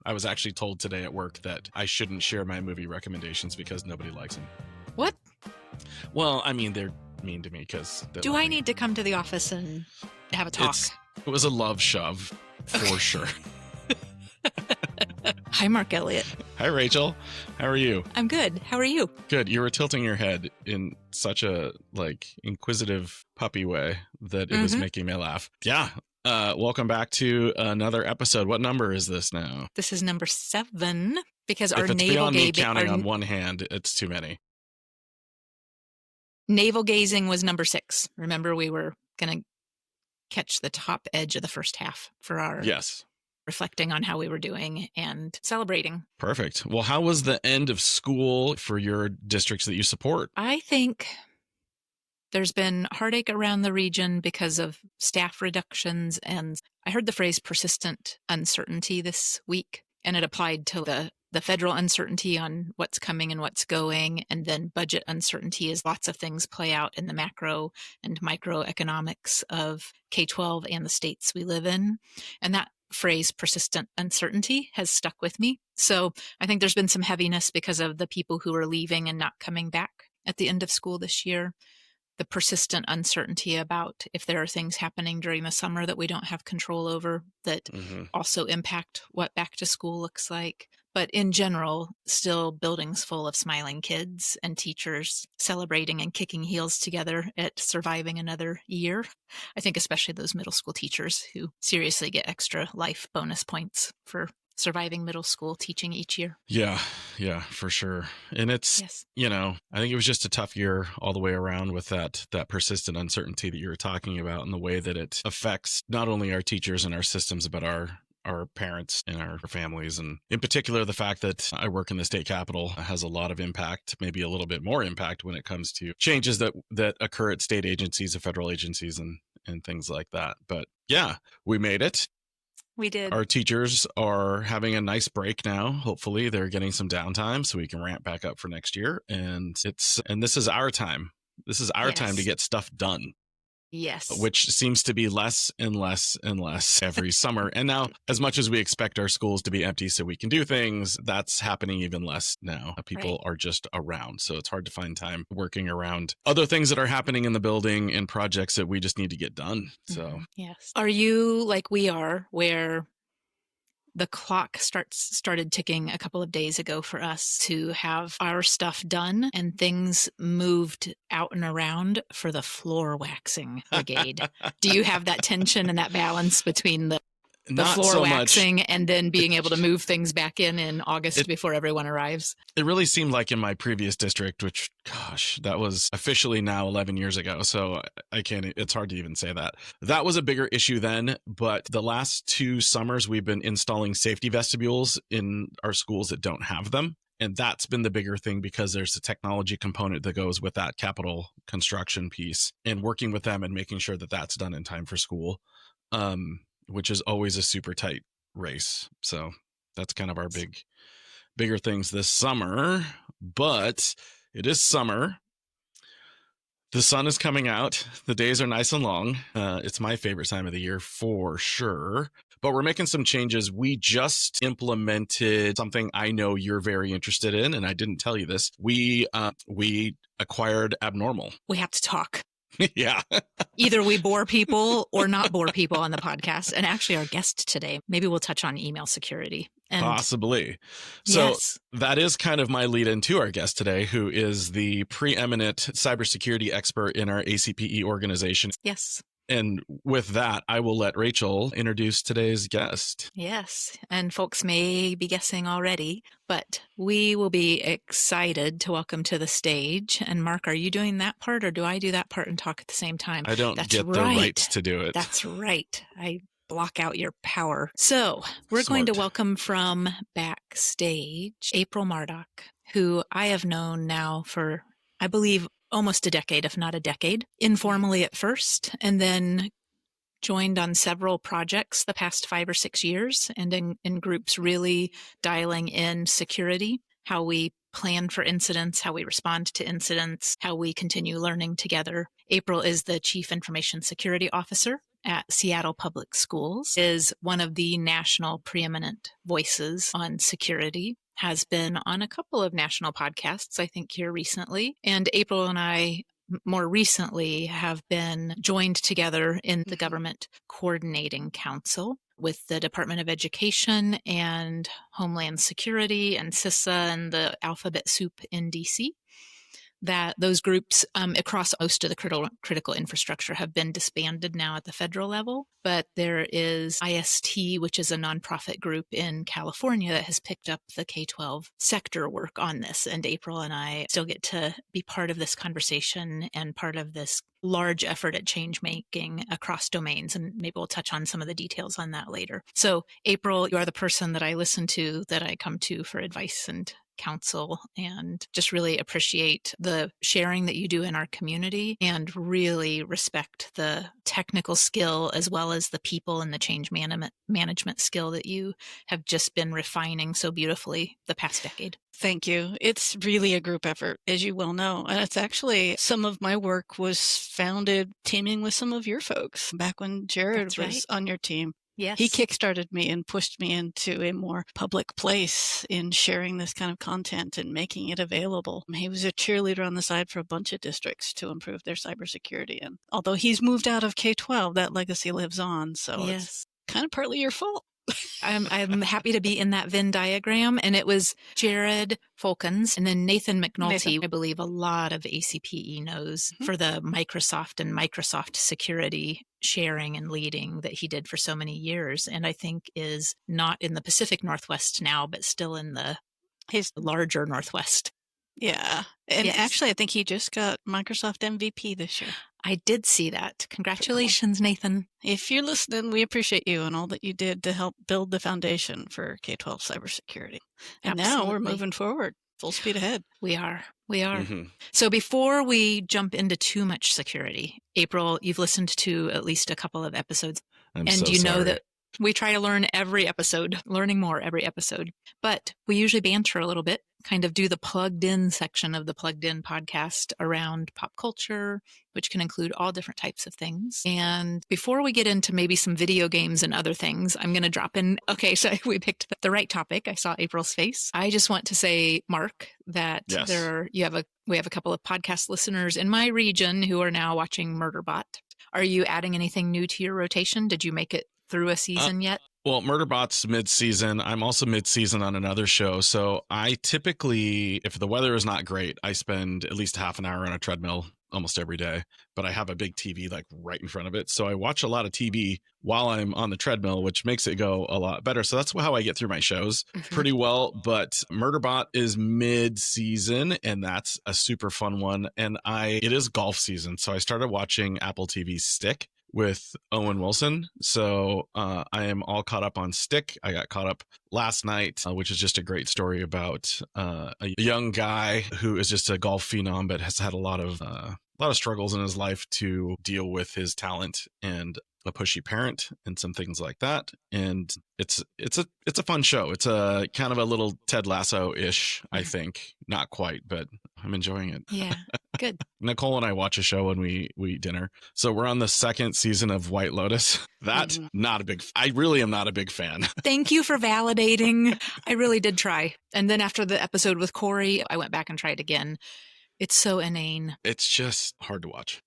I was actually told today at work that I shouldn't share my movie recommendations because nobody likes them. What? Well, I mean, they're mean to me because... Do I need to come to the office and have a talk? It was a love shove, for sure. Hi, Mark Elliott. Hi, Rachel. How are you? I'm good. How are you? Good. You were tilting your head in such a, inquisitive puppy way that it was making me laugh. Yeah. Welcome back to another episode. What number is this now? This is number 7 because if our it's navel beyond me gazing counting on one hand, it's too many. Navel gazing was number 6. Remember, we were going to catch the top edge of the first half for our reflecting on how we were doing and celebrating. Perfect. Well, how was the end of school for your districts that you support? I think there's been heartache around the region because of staff reductions, and I heard the phrase persistent uncertainty this week, and it applied to the federal uncertainty on what's coming and what's going, and then budget uncertainty as lots of things play out in the macro and microeconomics of K-12 and the states we live in. And that phrase persistent uncertainty has stuck with me. So I think there's been some heaviness because of the people who are leaving and not coming back at the end of school this year. The persistent uncertainty about if there are things happening during the summer that we don't have control over that also impact what back to school looks like. But in general, still buildings full of smiling kids and teachers celebrating and kicking heels together at surviving another year. I think especially those middle school teachers who seriously get extra life bonus points for surviving middle school teaching each year. Yeah, for sure. And it's, I think it was just a tough year all the way around with that persistent uncertainty that you were talking about and the way that it affects not only our teachers and our systems, but our parents and our families. And in particular, the fact that I work in the state capitol has a lot of impact, maybe a little bit more impact when it comes to changes that occur at state agencies and federal agencies and things like that. But yeah, we made it. We did. Our teachers are having a nice break now. Hopefully they're getting some downtime so we can ramp back up for next year. And this is our time. This is our time to get stuff done. Yes. Which seems to be less and less and less every summer. And now, as much as we expect our schools to be empty so we can do things, that's happening even less now. People are just around. So it's hard to find time working around other things that are happening in the building and projects that we just need to get done. So, yes. Are you like we are, where the clock started ticking a couple of days ago for us to have our stuff done and things moved out and around for the floor waxing brigade? Do you have that tension and that balance between the floor waxing and then being able to move things back in August before everyone arrives? It really seemed like in my previous district, which, gosh, that was officially now 11 years ago. So it's hard to even say that. That was a bigger issue then. But the last 2 summers, we've been installing safety vestibules in our schools that don't have them. And that's been the bigger thing because there's a technology component that goes with that capital construction piece, and working with them and making sure that that's done in time for school. Which is always a super tight race. So that's kind of our bigger things this summer. But it is summer. The sun is coming out. The days are nice and long. It's my favorite time of the year for sure. But we're making some changes. We just implemented something I know you're very interested in, and I didn't tell you this. We acquired Abnormal. We have to talk. Yeah. Either we bore people or not bore people on the podcast. And actually our guest today, maybe we'll touch on email security. Possibly. So that is kind of my lead into our guest today, who is the preeminent cybersecurity expert in our ACPE organization. Yes. And with that, I will let Rachel introduce today's guest. Yes. And folks may be guessing already, but we will be excited to welcome to the stage. And Mark, are you doing that part or do I do that part and talk at the same time? I don't get the rights to do it. That's right. I block out your power. So we're going to welcome from backstage April Mardock, who I have known now for, I believe, almost a decade, if not a decade, informally at first, and then joined on several projects the past 5 or 6 years, and in groups really dialing in security, how we plan for incidents, how we respond to incidents, how we continue learning together. April is the Chief Information Security Officer at Seattle Public Schools, is one of the national preeminent voices on security, has been on a couple of national podcasts, I think, here recently. And April and I more recently have been joined together in the Government Coordinating Council with the Department of Education and Homeland Security and CISA and the alphabet soup in DC. That those groups across most of the critical infrastructure have been disbanded now at the federal level. But there is IST, which is a nonprofit group in California that has picked up the K-12 sector work on this. And April and I still get to be part of this conversation and part of this large effort at change making across domains. And maybe we'll touch on some of the details on that later. So April, you are the person that I listen to, that I come to for advice and counsel, and just really appreciate the sharing that you do in our community and really respect the technical skill as well as the people and the change management skill that you have just been refining so beautifully the past decade. Thank you. It's really a group effort, as you well know. And it's actually, some of my work was founded teaming with some of your folks back when Jared was on your team. Yes. He kickstarted me and pushed me into a more public place in sharing this kind of content and making it available. He was a cheerleader on the side for a bunch of districts to improve their cybersecurity. And although he's moved out of K-12, that legacy lives on. So it's kind of partly your fault. I'm happy to be in that Venn diagram. And it was Jared Fulkins and then Nathan McNulty, I believe a lot of ACPE knows, for the Microsoft and Microsoft security sharing and leading that he did for so many years. And I think is not in the Pacific Northwest now, but still in his larger Northwest. Yeah. And actually, I think he just got Microsoft MVP this year. I did see that. Congratulations, Nathan. If you're listening, we appreciate you and all that you did to help build the foundation for K-12 cybersecurity. And now we're moving forward, full speed ahead. We are. So before we jump into too much security, April, you've listened to at least a couple of episodes. Know that we try to learn every episode, learning more every episode. But we usually banter a little bit, kind of do the plugged in section of the Plugged In podcast around pop culture, which can include all different types of things. And before we get into maybe some video games and other things, I'm going to drop in. Okay, so we picked the right topic. I saw April's face. I just want to say, Mark, that we have a couple of podcast listeners in my region who are now watching Murderbot. Are you adding anything new to your rotation? Did you make it through a season yet? Well, Murderbot's mid-season. I'm also mid-season on another show. So I typically, if the weather is not great, I spend at least half an hour on a treadmill almost every day. But I have a big TV like right in front of it. So I watch a lot of TV while I'm on the treadmill, which makes it go a lot better. So that's how I get through my shows pretty well. But Murderbot is mid-season, and that's a super fun one. And it is golf season. So I started watching Apple TV's Stick with Owen Wilson. So I am all caught up on Stick. I got caught up last night, which is just a great story about a young guy who is just a golf phenom, but has had a lot of struggles in his life to deal with his talent and a pushy parent and some things like that. And it's a fun show. It's a kind of a little Ted Lasso-ish, I think. Not quite, but I'm enjoying it. Yeah, good. Nicole and I watch a show when we eat dinner. So we're on the second season of White Lotus. I really am not a big fan. Thank you for validating. I really did try. And then after the episode with Corey, I went back and tried again. It's so inane. It's just hard to watch.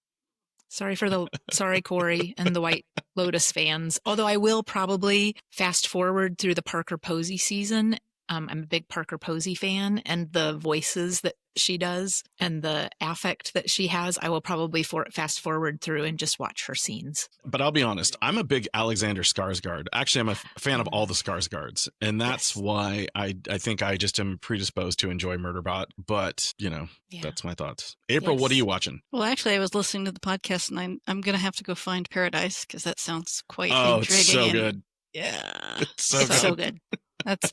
Sorry, Corey and the White Lotus fans. Although I will probably fast forward through the Parker Posey season. I'm a big Parker Posey fan, and the voices that she does and the affect that she has, I will probably fast forward through and just watch her scenes. But I'll be honest, I'm a big Alexander Skarsgård. Actually, I'm a fan of all the Skarsgårds, and that's why I think I just am predisposed to enjoy Murderbot. But, that's my thoughts. April, what are you watching? Well, actually, I was listening to the podcast, and I'm going to have to go find Paradise because that sounds quite intriguing. It's so good. Yeah. It's so good.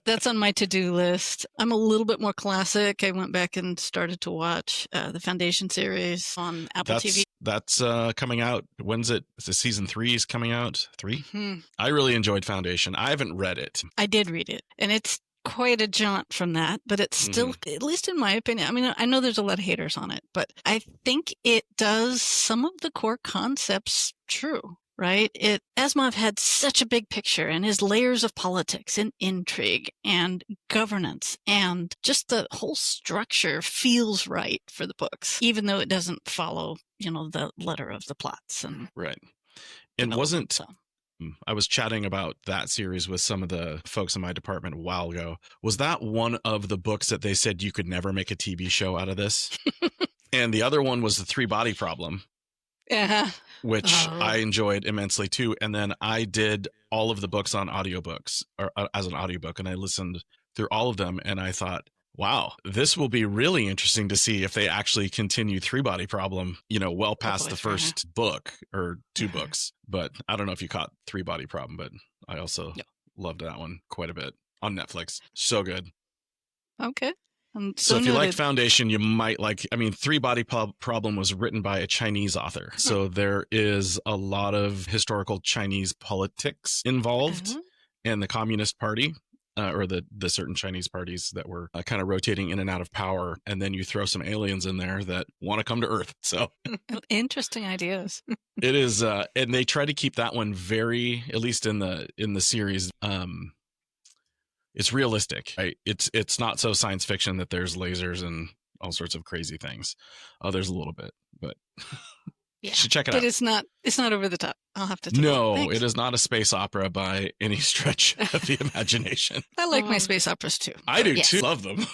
That's on my to-do list. I'm a little bit more classic. I went back and started to watch the Foundation series on Apple TV. That's coming out. When's it? Is it season 3 is coming out? 3? Mm-hmm. I really enjoyed Foundation. I haven't read it. I did read it, and it's quite a jaunt from that, but it's still, at least in my opinion, I mean, I know there's a lot of haters on it, but I think it does some of the core concepts true. right? Asimov had such a big picture, and his layers of politics and intrigue and governance and just the whole structure feels right for the books, even though it doesn't follow, the letter of the plots and right. And wasn't so. I was chatting about that series with some of the folks in my department a while ago. Was that one of the books that they said you could never make a TV show out of this? And the other one was The Three Body Problem, which I enjoyed immensely too. And then I did all of the books on audiobooks or as an audiobook, and I listened through all of them, and I thought, wow, this will be really interesting to see if they actually continue Three Body Problem, well past the first book or two books. But I don't know if you caught Three Body Problem, but I also loved that one quite a bit on Netflix. So good. Okay. So if you liked Foundation, you might like, Three Body Problem was written by a Chinese author. So there is a lot of historical Chinese politics involved in the Communist Party. Or the certain Chinese parties that were kind of rotating in and out of power. And then you throw some aliens in there that want to come to Earth. So interesting ideas. It is. And they try to keep that one very, at least in the series, it's realistic. Right? It's not so science fiction that there's lasers and all sorts of crazy things. There's a little bit, but you should check it out. But it's not over the top. I'll have to take No, it is not a space opera by any stretch of the imagination. I like my space operas too. I do too. Love them.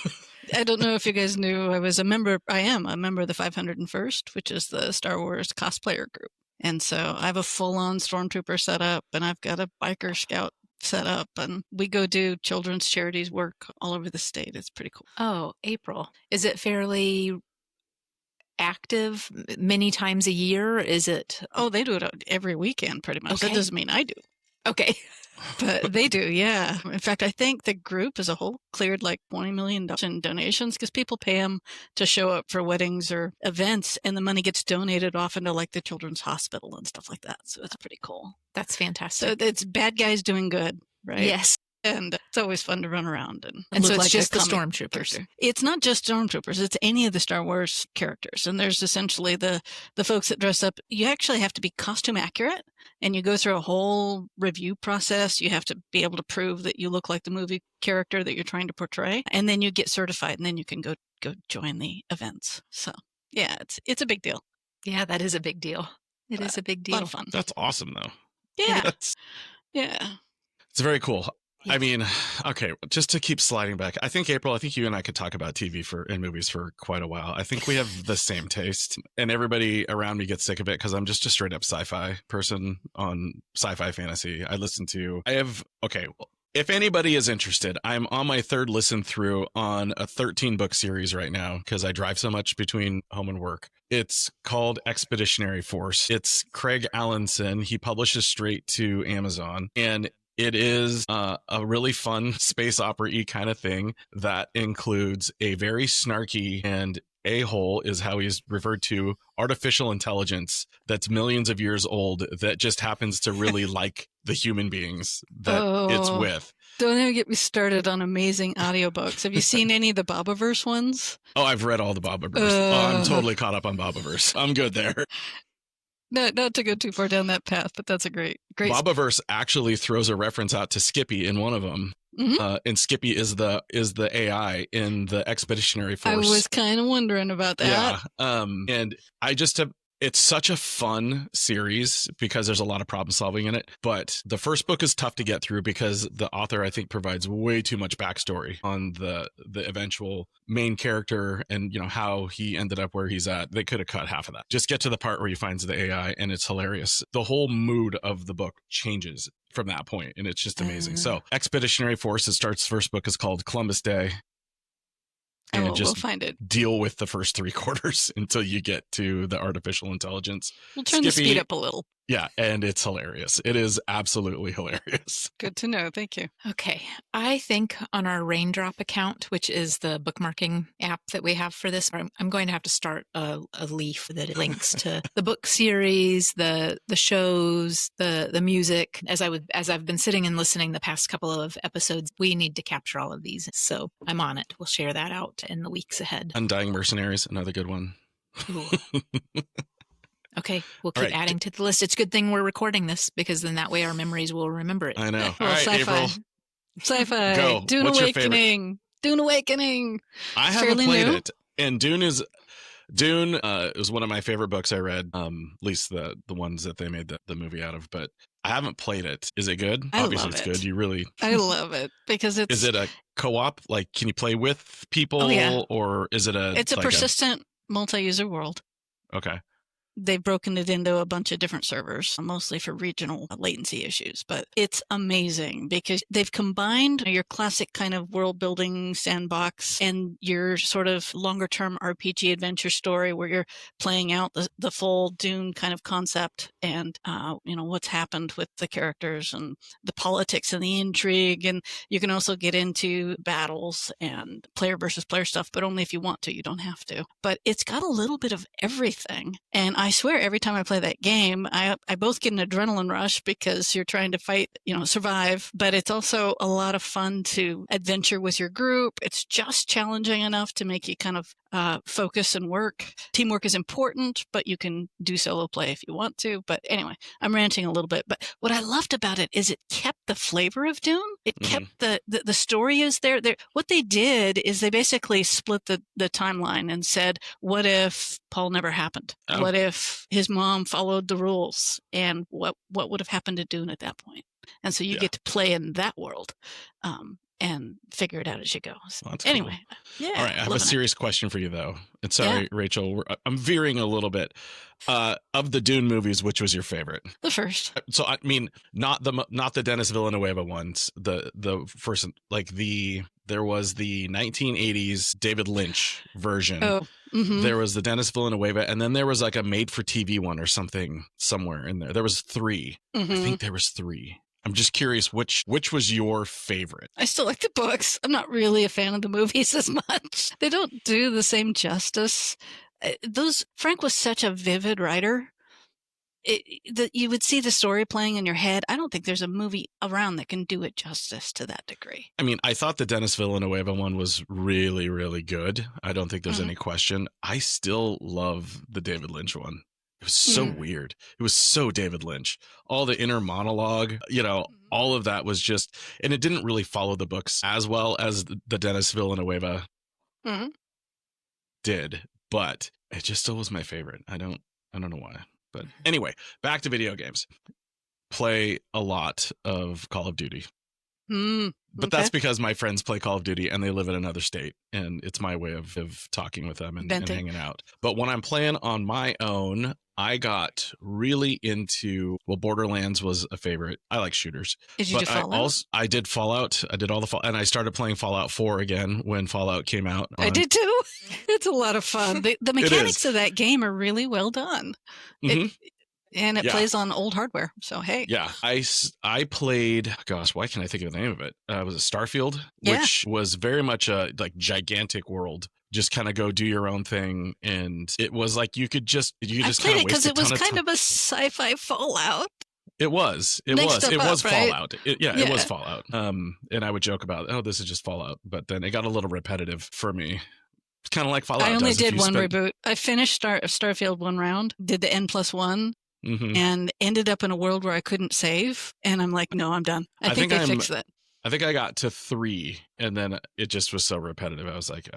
I don't know if you guys knew I am a member of the 501st, which is the Star Wars cosplayer group. And so I have a full-on stormtrooper set up, and I've got a biker scout set up, and we go do children's charities work all over the state. It's pretty cool. Oh, April. Is it fairly active many times a year? Is it? Oh, they do it every weekend pretty much. Okay. That doesn't mean I do. Okay. But they do, yeah. In fact, I think the group as a whole cleared like $20 million in donations because people pay them to show up for weddings or events, and the money gets donated off into like the children's hospital and stuff like that. So it's pretty cool. That's fantastic. So it's bad guys doing good, right? Yes. And it's always fun to run around. And so it's like just the stormtroopers. Character. It's not just stormtroopers. It's any of the Star Wars characters. And there's essentially the folks that dress up. You actually have to be costume accurate, and you go through a whole review process. You have to be able to prove that you look like the movie character that you're trying to portray. And then you get certified, and then you can go join the events. So, yeah, it's a big deal. Yeah, that is a big deal. It is a big deal. A lot of fun. That's awesome, though. Yeah. Yeah. It's very cool. Yes. Okay, just to keep sliding back, I think, April, you and I could talk about TV and movies for quite a while. I think we have the same taste, and everybody around me gets sick of it because I'm just a straight up sci-fi person on sci-fi fantasy. If anybody is interested, I'm on my third listen through on a 13-book series right now because I drive so much between home and work. It's called Expeditionary Force. It's Craig Allenson. He publishes straight to Amazon, and it is a really fun space opera-y kind of thing that includes a very snarky and a-hole is how he's referred to artificial intelligence that's millions of years old that just happens to really like the human beings that it's with. Don't even get me started on amazing audiobooks. Have you seen any of the Bobaverse ones? Oh, I've read all the Bobaverse. I'm totally caught up on Bobaverse. I'm good there. Not to go too far down that path, but that's a great. Bobaverse actually throws a reference out to Skippy in one of them. Mm-hmm. And Skippy is the AI in the Expeditionary Force. I was kind of wondering about that. Yeah. And I just have. It's such a fun series because there's a lot of problem solving in it. But the first book is tough to get through because the author, I think, provides way too much backstory on the eventual main character and, how he ended up where he's at. They could have cut half of that. Just get to the part where he finds the AI, and it's hilarious. The whole mood of the book changes from that point, and it's just amazing. So Expeditionary Force, first book is called Columbus Day. And we'll find it. Deal with the first 3 quarters until you get to the artificial intelligence. We'll turn the speed up a little. Yeah, and it's hilarious. It is absolutely hilarious. Good to know. Thank you. Okay. I think on our Raindrop account, which is the bookmarking app that we have for this, I'm going to have to start a leaf that links to the book series, the shows, the music. As I've been sitting and listening the past couple of episodes, we need to capture all of these. So I'm on it. We'll share that out in the weeks ahead. Undying Mercenaries, another good one. Okay, we'll All keep right. adding to the list. It's a good thing we're recording this because then that way our memories will remember it. I know. All Well, right, sci-fi. April. Sci-fi. Go. Dune What's your favorite? Awakening. Dune Awakening. I haven't Fairly played new. it. And Dune was one of my favorite books I read, at least the ones that they made the movie out of, but I haven't played it. Is it good? I Obviously love it's it. good. You really I love it because it's. Is it a co-op? Like, can you play with people? Oh, yeah. Or is it It's a persistent multi-user world. Okay. They've broken it into a bunch of different servers, mostly for regional latency issues. But it's amazing because they've combined your classic kind of world building sandbox and your sort of longer term RPG adventure story where you're playing out the full Dune kind of concept and, what's happened with the characters and the politics and the intrigue. And you can also get into battles and player versus player stuff, but only if you want to. You don't have to. But it's got a little bit of everything. And I swear every time I play that game, I both get an adrenaline rush because you're trying to fight, survive, but it's also a lot of fun to adventure with your group. It's just challenging enough to make you kind of focus and work. Teamwork is important, but you can do solo play if you want to. But anyway, I'm ranting a little bit. But what I loved about it is it kept the flavor of Dune. It kept the story is there. What they did is they basically split the timeline and said, what if Paul never happened? Oh. What if his mom followed the rules? And what would have happened to Dune at that point? And so you get to play in that world. And figure it out as you go. So Well, anyway, cool. Yeah. All right, I have a serious question for you, though. And sorry, Rachel, I'm veering a little bit. Of the Dune movies, which was your favorite? The first. So I mean, not the Dennis Villeneuve ones. The first, there was the 1980s David Lynch version. Oh. Mm-hmm. There was the Dennis Villeneuve, and then there was like a made-for-TV one or something somewhere in there. There was 3. Mm-hmm. I think there was 3. I'm just curious, which was your favorite? I still like the books. I'm not really a fan of the movies as much. They don't do the same justice. Frank was such a vivid writer. You would see the story playing in your head. I don't think there's a movie around that can do it justice to that degree. I mean, I thought the Dennis Villeneuve one was really, really good. I don't think there's any question. I still love the David Lynch one. It was so weird. It was so David Lynch. All the inner monologue, all of that was just, and it didn't really follow the books as well as the Dennis Villeneuve did, but it just still was my favorite. I don't know why. But anyway, back to video games. Play a lot of Call of Duty. But that's because my friends play Call of Duty and they live in another state, and it's my way of talking with them and hanging out. But when I'm playing on my own, I got really into, Borderlands was a favorite. I like shooters. Did you do Fallout? I did Fallout. I did all the Fallout, and I started playing Fallout 4 again when Fallout came out. I did too. It's a lot of fun. The mechanics of that game are really well done. And it plays on old hardware. So, hey. Yeah. I played, gosh, why can't I think of the name of it? Was it Starfield? Which was very much a gigantic world. Just kind of go do your own thing. And it was like you could just kind of waste because it was kind of a sci-fi Fallout. It was. It was Fallout. It was Fallout. And I would joke about, this is just Fallout. But then it got a little repetitive for me. It's kind of like Fallout. I only did one reboot. I finished Starfield one round, did the N+1. And ended up in a world where I couldn't save. And I'm like, no, I'm done. I think they fixed that. I think I got to 3, and then it just was so repetitive. I was like,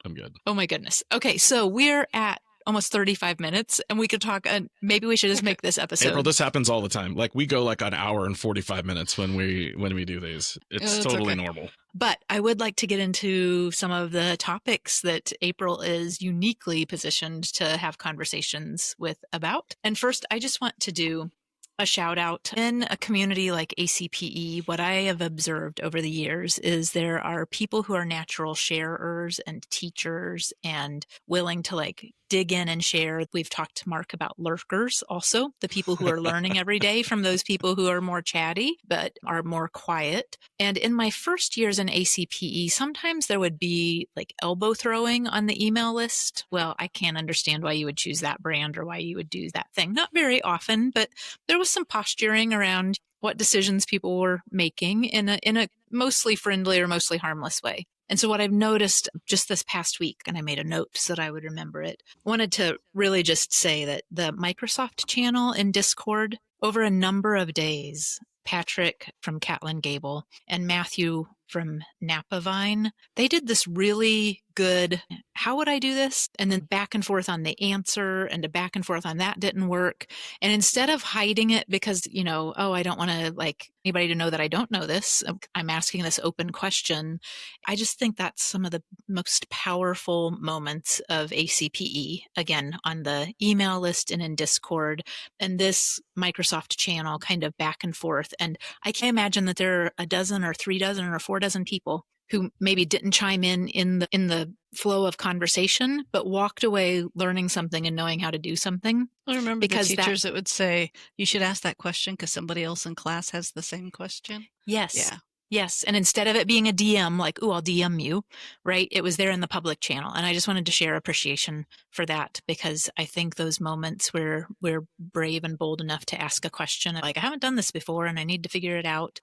I'm good. Oh, my goodness. Okay, so we're at almost 35 minutes, and we could talk. Maybe we should just make this episode. April, this happens all the time. Like, we go an hour and 45 minutes when we do these. It's totally normal. But I would like to get into some of the topics that April is uniquely positioned to have conversations with about. And first, I just want to do a shout out. In a community like ACPE, what I have observed over the years is there are people who are natural sharers and teachers and willing to dig in and share. We've talked to Mark about lurkers also, the people who are learning every day from those people who are more chatty but are more quiet. And in my first years in ACPE, sometimes there would be elbow throwing on the email list. Well, I can't understand why you would choose that brand or why you would do that thing. Not very often, but there was some posturing around, what decisions people were making in a mostly friendly or mostly harmless way. And so what I've noticed just this past week, and I made a note so that I would remember it, wanted to really just say that the Microsoft channel in Discord, over a number of days, Patrick from Catlin Gable and Matthew from Napa Vine, they did this really good, how would I do this? And then back and forth on the answer and a back and forth on that didn't work. And instead of hiding it because, oh, I don't want to like anybody to know that I don't know this, I'm asking this open question. I just think that's some of the most powerful moments of ACPE, again, on the email list and in Discord, and this Microsoft channel kind of back and forth. And I can't imagine that there are a dozen or 3 dozen or 4 dozen people who maybe didn't chime in the flow of conversation, but walked away learning something and knowing how to do something. I remember the teachers that would say, you should ask that question because somebody else in class has the same question. Yes. Yeah. Yes. And instead of it being a DM, like, ooh, I'll DM you, right? It was there in the public channel. And I just wanted to share appreciation for that because I think those moments where we're brave and bold enough to ask a question, like, I haven't done this before and I need to figure it out.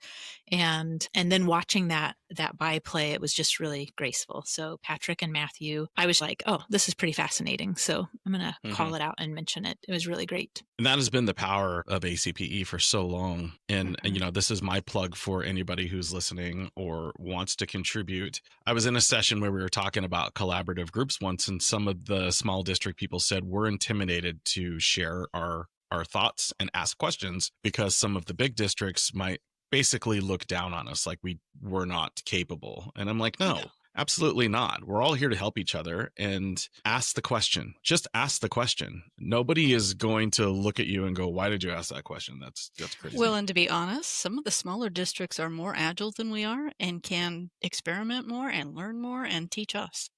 And then watching that byplay, it was just really graceful. So Patrick and Matthew, I was like, oh, this is pretty fascinating. So I'm going to call it out and mention it. It was really great. And that has been the power of ACPE for so long. And, this is my plug for anybody who's listening or wants to contribute. I was in a session where we were talking about collaborative groups once, and some of the small district people said we're intimidated to share our thoughts and ask questions because some of the big districts might basically look down on us like we're not capable. And I'm like, no. Absolutely not. We're all here to help each other and ask the question. Just ask the question. Nobody is going to look at you and go, why did you ask that question? That's crazy. Well, and to be honest, some of the smaller districts are more agile than we are and can experiment more and learn more and teach us.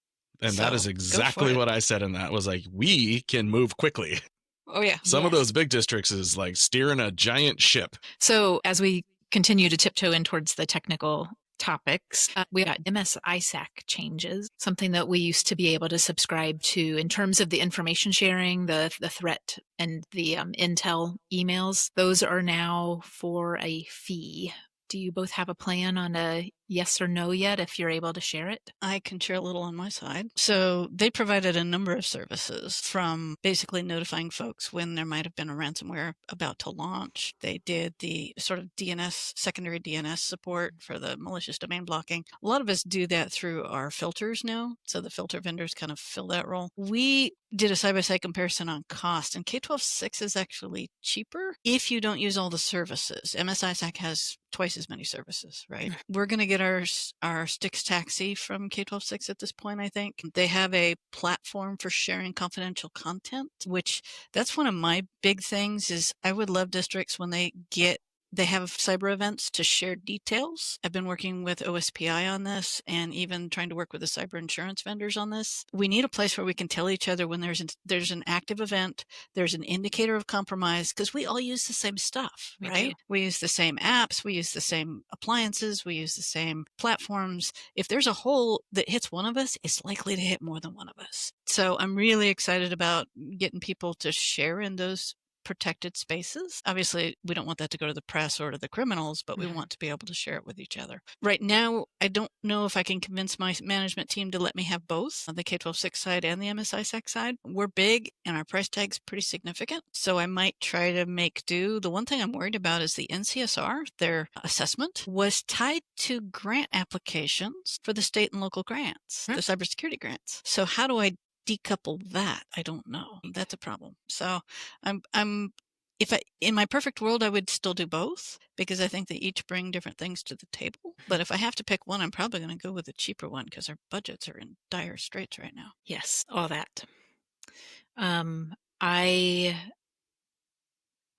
And that is exactly what I said in that was like, we can move quickly. Oh, yeah. Some of those big districts is like steering a giant ship. So as we continue to tiptoe in towards the technical topics, we got MS-ISAC changes, something that we used to be able to subscribe to in terms of the information sharing, the threat and the intel emails. Those are now for a fee. Do you both have a plan on a yes or no yet, if you're able to share it? I can share a little on my side. So they provided a number of services, from basically notifying folks when there might have been a ransomware about to launch. They did the sort of DNS, secondary DNS support for the malicious domain blocking. A lot of us do that through our filters now. So the filter vendors kind of fill that role. We did a side-by-side comparison on cost, and K-12-6 is actually cheaper if you don't use all the services. MS-ISAC has twice as many services, right? We're going to get our Styx taxi from K-12-6 at this point, I think. They have a platform for sharing confidential content, which that's one of my big things is I would love districts when they have cyber events to share details. I've been working with OSPI on this and even trying to work with the cyber insurance vendors on this. We need a place where we can tell each other when there's an active event, there's an indicator of compromise, because we all use the same stuff, right? We use the same apps, we use the same appliances, we use the same platforms. If there's a hole that hits one of us, it's likely to hit more than one of us. So I'm really excited about getting people to share in those protected spaces. Obviously, we don't want that to go to the press or to the criminals, but we want to be able to share it with each other. Right now, I don't know if I can convince my management team to let me have both, the K-12-6 side and the MS-ISAC side. We're big and our price tag's pretty significant, so I might try to make do. The one thing I'm worried about is the NCSR, their assessment, was tied to grant applications for the state and local grants, the cybersecurity grants. So how do I decouple that? I don't know. That's a problem. So in my perfect world, I would still do both because I think they each bring different things to the table. But if I have to pick one, I'm probably going to go with the cheaper one because our budgets are in dire straits right now. Yes, all that. I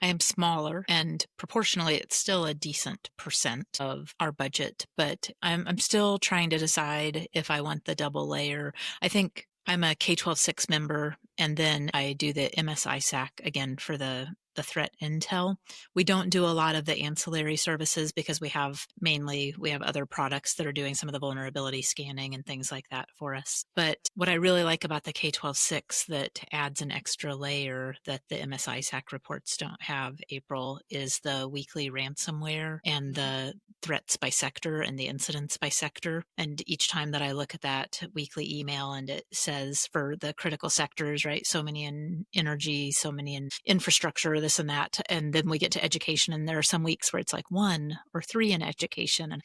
am smaller, and proportionally, it's still a decent percent of our budget. But I'm still trying to decide if I want the double layer. I think I'm a K-12-6 member, and then I do the MS-ISAC again for the the threat intel. We don't do a lot of the ancillary services because we have other products that are doing some of the vulnerability scanning and things like that for us. But what I really like about the K-12-6 that adds an extra layer that the MSI SAC reports don't have, April, is the weekly ransomware and the threats by sector and the incidents by sector. And each time that I look at that weekly email and it says for the critical sectors, right, so many in energy, so many in infrastructure, this and that. And then we get to education and there are some weeks where it's like 1 or 3 in education. And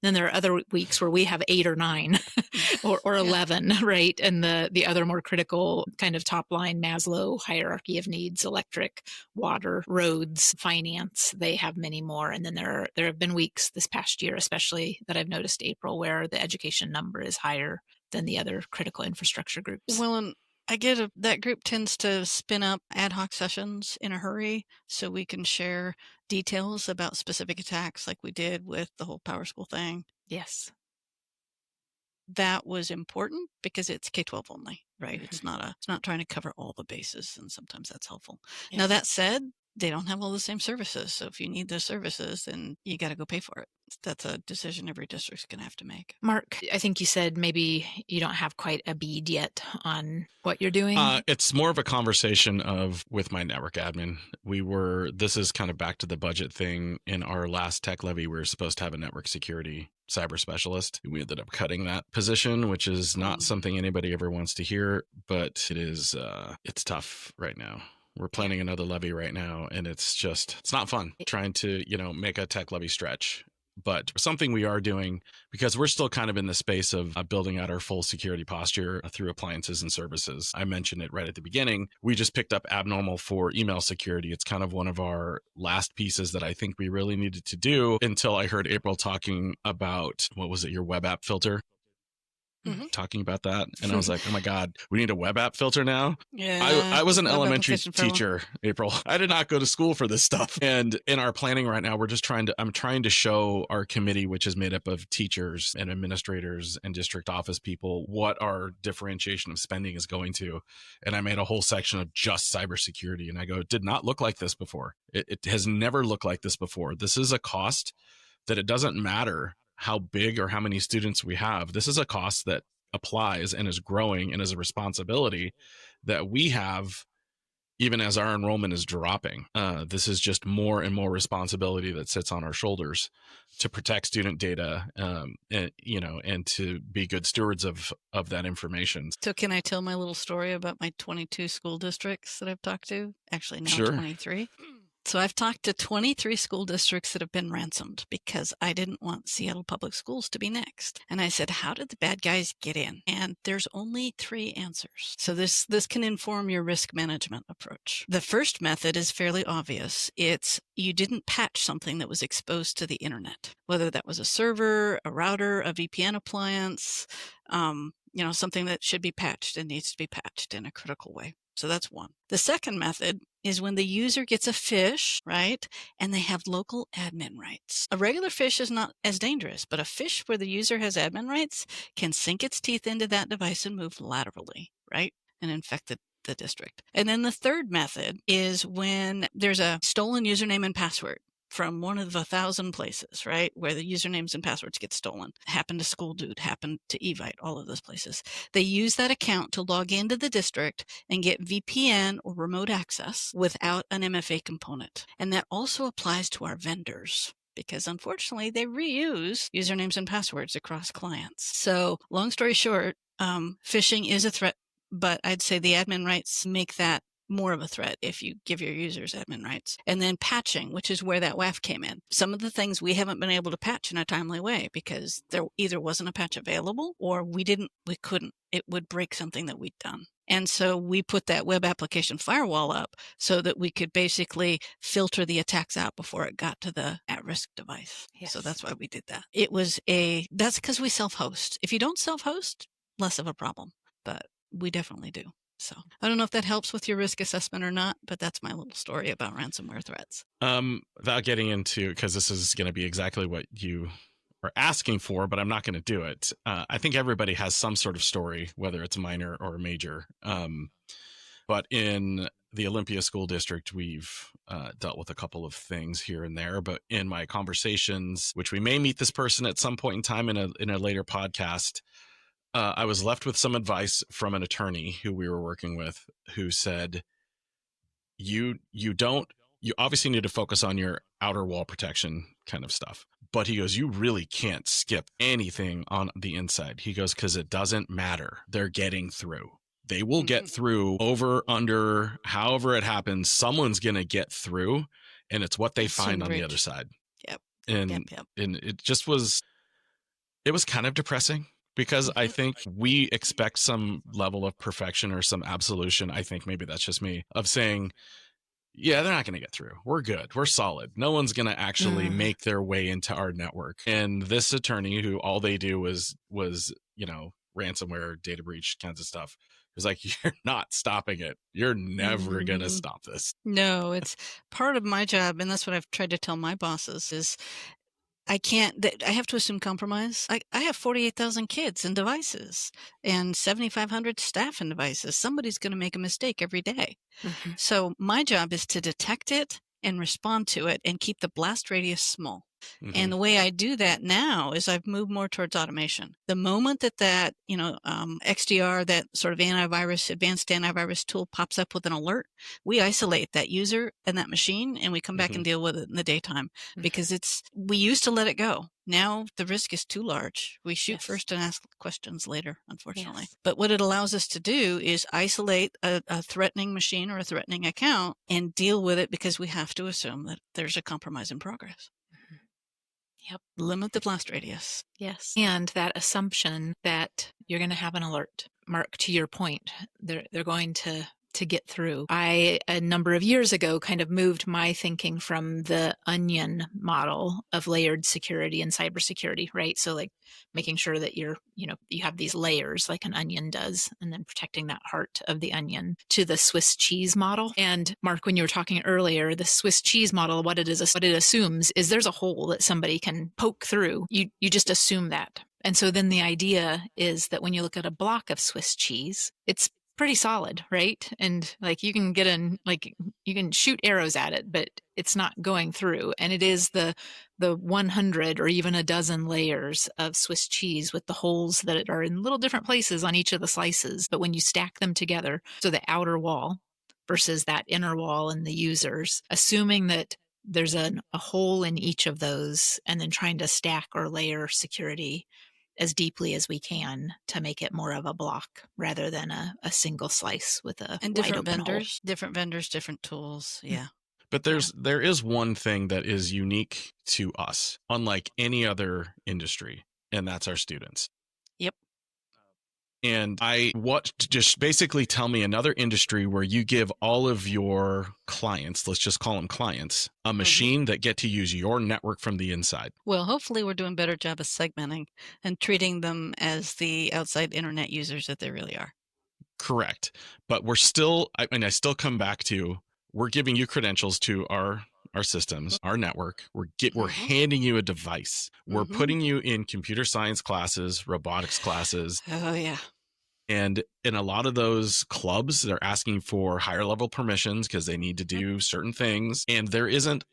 then there are other weeks where we have 8 or 9 or 11, right? And the other more critical kind of top line Maslow hierarchy of needs, electric, water, roads, finance, they have many more. And then there have been weeks this past year, especially that I've noticed, April, where the education number is higher than the other critical infrastructure groups. Well, and I get that group tends to spin up ad hoc sessions in a hurry so we can share details about specific attacks like we did with the whole PowerSchool thing. Yes. That was important because it's K-12 only, right? It's not trying to cover all the bases, and sometimes that's helpful. Yes. Now, that said, they don't have all the same services. So if you need those services, then you got to go pay for it. That's a decision every district's going to have to make. Mark, I think you said maybe you don't have quite a bead yet on what you're doing. It's more of a conversation with my network admin. This is kind of back to the budget thing. In our last tech levy, we were supposed to have a network security cyber specialist. We ended up cutting that position, which is not something anybody ever wants to hear, but it's tough right now. We're planning another levy right now, and it's not fun trying to, make a tech levy stretch. But something we are doing, because we're still kind of in the space of building out our full security posture through appliances and services. I mentioned it right at the beginning. We just picked up Abnormal for email security. It's kind of one of our last pieces that I think we really needed to do until I heard April talking about, what was it, your web app filter? Mm-hmm. Talking about that. And I was like, oh my God, we need a web app filter now. Yeah. I was an elementary teacher, April. I did not go to school for this stuff. And in our planning right now, I'm trying to show our committee, which is made up of teachers and administrators and district office people, what our differentiation of spending is going to. And I made a whole section of just cybersecurity. And I go, it did not look like this before. It has never looked like this before. This is a cost that it doesn't matter how big or how many students we have. This is a cost that applies and is growing and is a responsibility that we have even as our enrollment is dropping. This is just more and more responsibility that sits on our shoulders to protect student data, and to be good stewards of that information. So can I tell my little story about my 22 school districts that I've talked to? Actually, now Sure. 23. So I've talked to 23 school districts that have been ransomed because I didn't want Seattle Public Schools to be next. And I said, how did the bad guys get in? And there's only 3 answers. So this can inform your risk management approach. The first method is fairly obvious. It's you didn't patch something that was exposed to the internet, whether that was a server, a router, a VPN appliance, something that should be patched and needs to be patched in a critical way. So that's one. The second method is when the user gets a phish, right? And they have local admin rights. A regular phish is not as dangerous, but a phish where the user has admin rights can sink its teeth into that device and move laterally, right? And infect the district. And then the third method is when there's a stolen username and password from one of 1,000 places, right, where the usernames and passwords get stolen. Happened to School Dude, happened to Evite, all of those places. They use that account to log into the district and get VPN or remote access without an MFA component. And that also applies to our vendors, because unfortunately they reuse usernames and passwords across clients. So long story short, phishing is a threat, but I'd say the admin rights make that more of a threat if you give your users admin rights. And then patching, which is where that WAF came in. Some of the things we haven't been able to patch in a timely way because there either wasn't a patch available or we couldn't. It would break something that we'd done. And so we put that web application firewall up so that we could basically filter the attacks out before it got to the at-risk device. Yes. So that's why we did that. That's because we self-host. If you don't self-host, less of a problem, but we definitely do. So I don't know if that helps with your risk assessment or not, but that's my little story about ransomware threats. Without getting into, because this is going to be exactly what you are asking for, but I'm not going to do it. I think everybody has some sort of story, whether it's minor or major. But in the Olympia School District, we've dealt with a couple of things here and there. But in my conversations, which we may meet this person at some point in time in a later podcast, I was left with some advice from an attorney who we were working with, who said, you obviously need to focus on your outer wall protection kind of stuff. But he goes, you really can't skip anything on the inside. He goes, because it doesn't matter. They're getting through. They will get through, over, under, however it happens. Someone's going to get through, and it's what they find on the other side. Yep. And it just was, it was kind of depressing, because I think we expect some level of perfection or some absolution. I think maybe that's just me, of saying, yeah, they're not going to get through. We're good. We're solid. No one's going to actually make their way into our network. And this attorney, who all they do was, ransomware, data breach kinds of stuff, was like, you're not stopping it. You're never going to stop this. No, it's part of my job. And that's what I've tried to tell my bosses is, I have to assume compromise. I have 48,000 kids and devices and 7,500 staff and devices. Somebody's going to make a mistake every day. So my job is to detect it and respond to it and keep the blast radius small. And the way I do that now is I've moved more towards automation. The moment that XDR, that sort of advanced antivirus tool pops up with an alert, we isolate that user and that machine, and we come back and deal with it in the daytime, because we used to let it go. Now the risk is too large. We shoot first and ask questions later, unfortunately. But what it allows us to do is isolate a threatening machine or a threatening account and deal with it, because we have to assume that there's a compromise in progress. Yep. Limit the blast radius. Yes. And that assumption that you're going to have an alert. Mark, to your point, they're going to get through. I, a number of years ago, kind of moved my thinking from the onion model of layered security and cybersecurity, right? So like making sure that you have these layers like an onion does, and then protecting that heart of the onion, to the Swiss cheese model. And Mark, when you were talking earlier, the Swiss cheese model, what it assumes is there's a hole that somebody can poke through. You just assume that. And so then the idea is that when you look at a block of Swiss cheese, it's pretty solid, right? And like you can you can shoot arrows at it, but it's not going through. And it is the 100 or even a dozen layers of Swiss cheese with the holes that are in little different places on each of the slices. But when you stack them together, so the outer wall versus that inner wall and the users, assuming that there's a hole in each of those, and then trying to stack or layer security as deeply as we can to make it more of a block rather than a single slice with a and different vendors, different tools. Yeah. But there is one thing that is unique to us, unlike any other industry, and that's our students. Yep. And just basically tell me another industry where you give all of your clients, let's just call them clients, a machine that get to use your network from the inside. Well, hopefully we're doing a better job of segmenting and treating them as the outside internet users that they really are. Correct. But I still come back to, we're giving you credentials to our systems, our network. We're handing you a device. We're putting you in computer science classes, robotics classes. Oh, yeah. And in a lot of those clubs, they're asking for higher level permissions because they need to do certain things. And there isn't,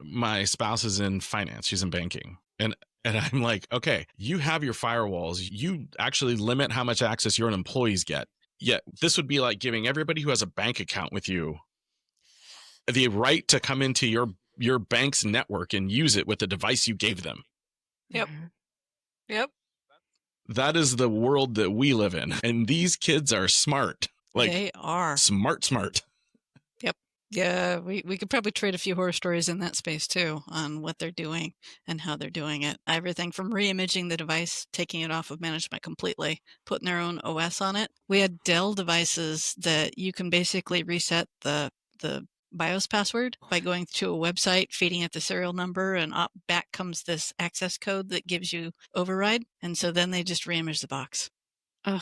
my spouse is in finance. She's in banking. And I'm like, okay, you have your firewalls. You actually limit how much access your employees get. Yet this would be like giving everybody who has a bank account with you the right to come into your bank's network and use it with the device you gave them. Yep. Yep. That is the world that we live in. And these kids are smart. Like, they are. Smart. Yep. Yeah, we could probably trade a few horror stories in that space too, on what they're doing and how they're doing it. Everything from re-imaging the device, taking it off of management completely, putting their own OS on it. We had Dell devices that you can basically reset the BIOS password by going to a website, feeding it the serial number, and back comes this access code that gives you override. And so then they just reimage the box. Ugh.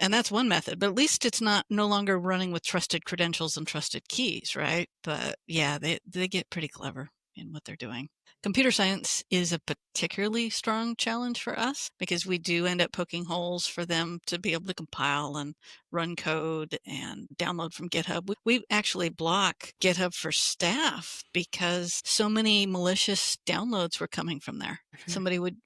And that's one method, but at least it's no longer running with trusted credentials and trusted keys, right? But yeah, they get pretty clever. in what they're doing. Computer science is a particularly strong challenge for us because we do end up poking holes for them to be able to compile and run code and download from GitHub. We actually block GitHub for staff because so many malicious downloads were coming from there. Somebody would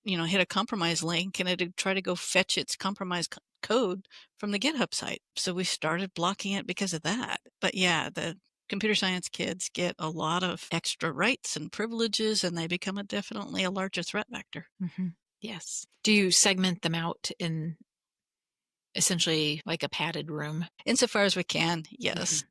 hit a compromise link and it'd try to go fetch its compromised code from the GitHub site. So we started blocking it because of that. But yeah, the computer science kids get a lot of extra rights and privileges, and they become definitely a larger threat vector. Mm-hmm. Yes. Do you segment them out in essentially like a padded room? Insofar as we can, yes.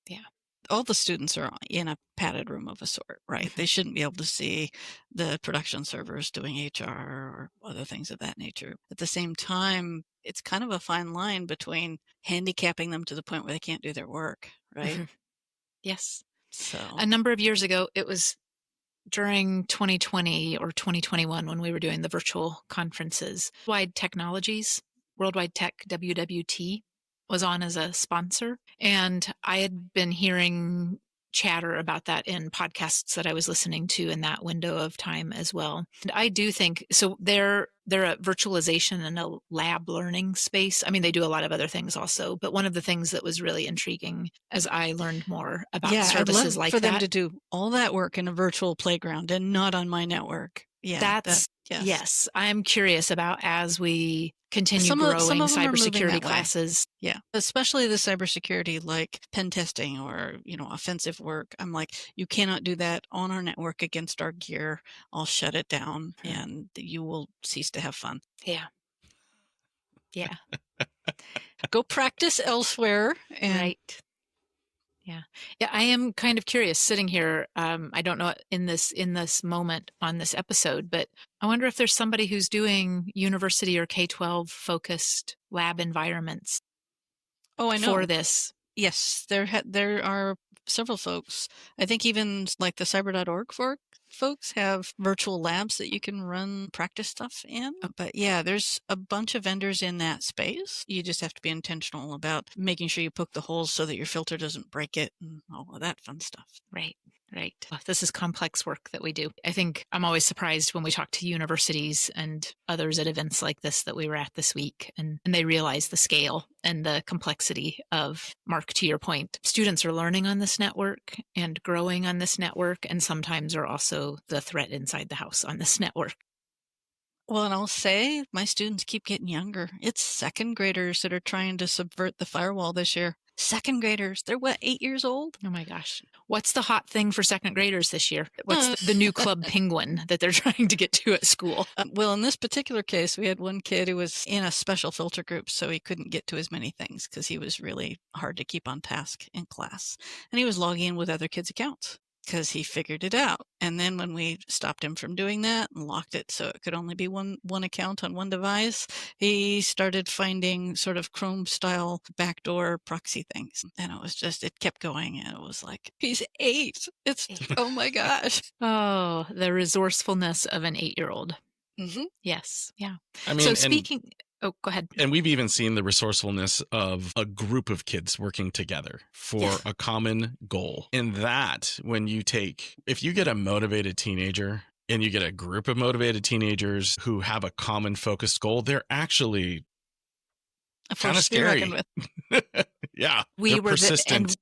Mm-hmm. Yeah. All the students are in a padded room of a sort, right? Mm-hmm. They shouldn't be able to see the production servers doing HR or other things of that nature. At the same time, it's kind of a fine line between handicapping them to the point where they can't do their work, right? Mm-hmm. Yes. So a number of years ago, it was during 2020 or 2021 when we were doing the virtual conferences, Worldwide Technologies, Worldwide Tech, WWT, was on as a sponsor. And I had been hearing chatter about that in podcasts that I was listening to in that window of time as well. And I do think, so they're a virtualization and a lab learning space. I mean, they do a lot of other things also, but one of the things that was really intriguing as I learned more about services like for that. them to do all that work in a virtual playground and not on my network. Yeah, yes. I'm curious about as we continue growing cybersecurity classes. Yeah, especially the cybersecurity like pen testing or, offensive work. I'm like, you cannot do that on our network against our gear. I'll shut it down and you will cease to have fun. Yeah. Yeah. Go practice elsewhere. Right. Yeah. Yeah. I am kind of curious sitting here. I don't know in this moment on this episode, but I wonder if there's somebody who's doing university or K-12 focused lab environments. Oh, I know. For this. Yes, there are several folks. I think even like the cyber.org folks have virtual labs that you can run practice stuff in. But yeah, there's a bunch of vendors in that space. You just have to be intentional about making sure you poke the holes so that your filter doesn't break it and all of that fun stuff. Right. Right. This is complex work that we do. I think I'm always surprised when we talk to universities and others at events like this that we were at this week, and they realize the scale and the complexity of, Mark, to your point, students are learning on this network and growing on this network, and sometimes are also the threat inside the house on this network. Well, and I'll say my students keep getting younger. It's second graders that are trying to subvert the firewall this year. Second graders. They're 8 years old? Oh my gosh. What's the hot thing for second graders this year? What's the new Club Penguin that they're trying to get to at school? Well, in this particular case, we had one kid who was in a special filter group, so he couldn't get to as many things because he was really hard to keep on task in class. And he was logging in with other kids' accounts because he figured it out. And then when we stopped him from doing that and locked it so it could only be one account on one device, he started finding sort of Chrome-style backdoor proxy things. And it kept going. And it was like, he's 8. Oh my gosh. Oh, the resourcefulness of an 8-year-old. Mm-hmm. Yes. Yeah. I mean, so speaking... Oh, go ahead. And we've even seen the resourcefulness of a group of kids working together for a common goal. And that, if you get a motivated teenager and you get a group of motivated teenagers who have a common focused goal, they're actually kind of scary. Yeah. We were persistent.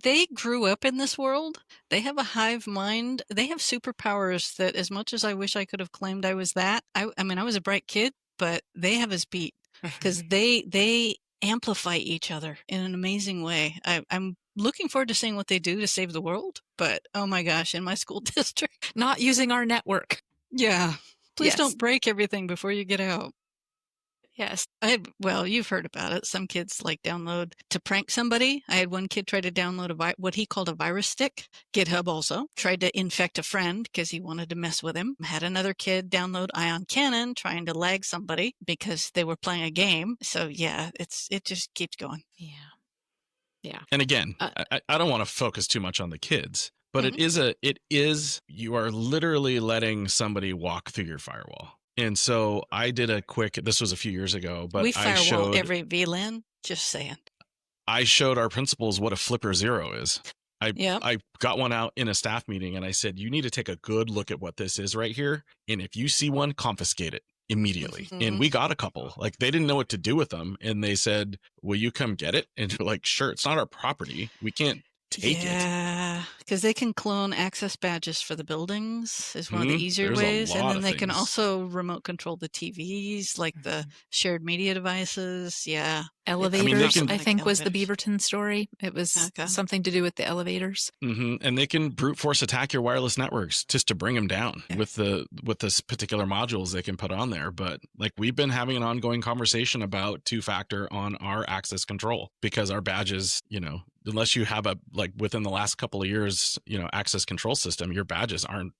They grew up in this world. They have a hive mind. They have superpowers that, as much as I wish I could have claimed I was that, I mean, I was a bright kid, but they have us beat because they amplify each other in an amazing way. I'm looking forward to seeing what they do to save the world, but oh my gosh, in my school district. Not using our network. Yeah. Please don't break everything before you get out. Yes. Well, you've heard about it. Some kids download to prank somebody. I had one kid try to download what he called a virus stick. GitHub also tried to infect a friend because he wanted to mess with him. Had another kid download Ion Cannon trying to lag somebody because they were playing a game. So yeah, it just keeps going. Yeah. Yeah. And again, I don't want to focus too much on the kids, but you are literally letting somebody walk through your firewall. And so I did this was a few years ago, but we I firewall showed every VLAN, just saying. I showed our principals what a flipper zero is. Yep. I got one out in a staff meeting and I said, you need to take a good look at what this is right here. And if you see one, confiscate it immediately. And we got a couple. Like, they didn't know what to do with them. And they said, will you come get it? And we're like, sure, it's not our property. We can't take it. Yeah, because they can clone access badges for the buildings is one of the easier There's a ways. And lot then of they can things. also remote control the TVs, like the shared media devices. Yeah. Elevators, can- I think, was the elevators. Beaverton story. It was Okay. something to do with the elevators. And they can brute force attack your wireless networks just to bring them down Yeah. with this particular modules they can put on there. But like, we've been having an ongoing conversation about two-factor on our access control, because our badges, unless you have within the last couple of years, access control system, your badges aren't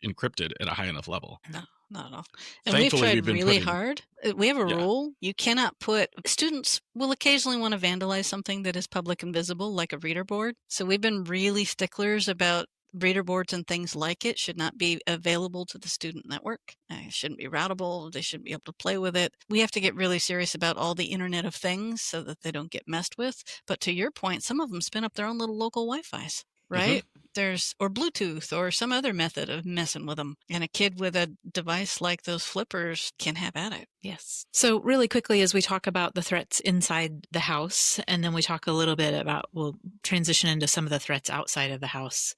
encrypted at a high enough level. No, not at all. And Thankfully, we've we've tried been really putting- hard. We have a Yeah. rule. You cannot put, students will occasionally want to vandalize something that is public and visible, like a reader board. So we've been really sticklers about reader boards and things like it should not be available to the student network. It shouldn't be routable. They shouldn't be able to play with it. We have to get really serious about all the Internet of Things so that they don't get messed with. But to your point, some of them spin up their own little local Wi-Fis, right? Or Bluetooth or some other method of messing with them. And a kid with a device like those flippers can have at it. Yes. So really quickly, as we talk about the threats inside the house, and then we talk a little bit about, we'll transition into some of the threats outside of the house.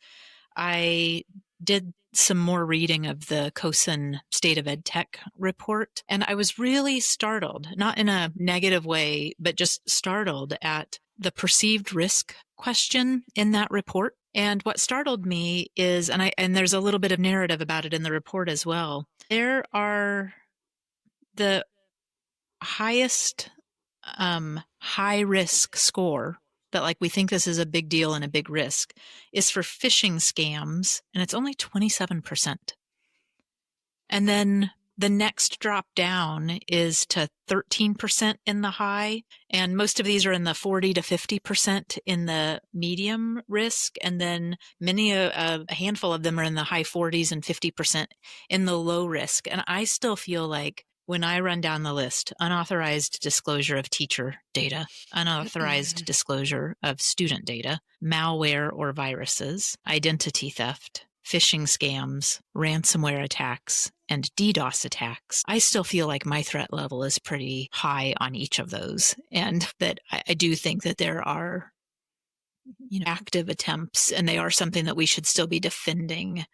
I did some more reading of the COSIN State of Ed Tech report, and I was really startled, not in a negative way, but just startled at the perceived risk question in that report. And what startled me is, and there's a little bit of narrative about it in the report as well, there are the highest high risk score that we think this is a big deal and a big risk is for phishing scams, and it's only 27%. And then the next drop down is to 13% in the high, and most of these are in the 40 to 50% in the medium risk, and then a handful of them are in the high 40s and 50% in the low risk. And I still feel like, when I run down the list, unauthorized disclosure of teacher data, unauthorized disclosure of student data, malware or viruses, identity theft, phishing scams, ransomware attacks, and DDoS attacks, I still feel like my threat level is pretty high on each of those. And that I do think that there are active attempts, and they are something that we should still be defending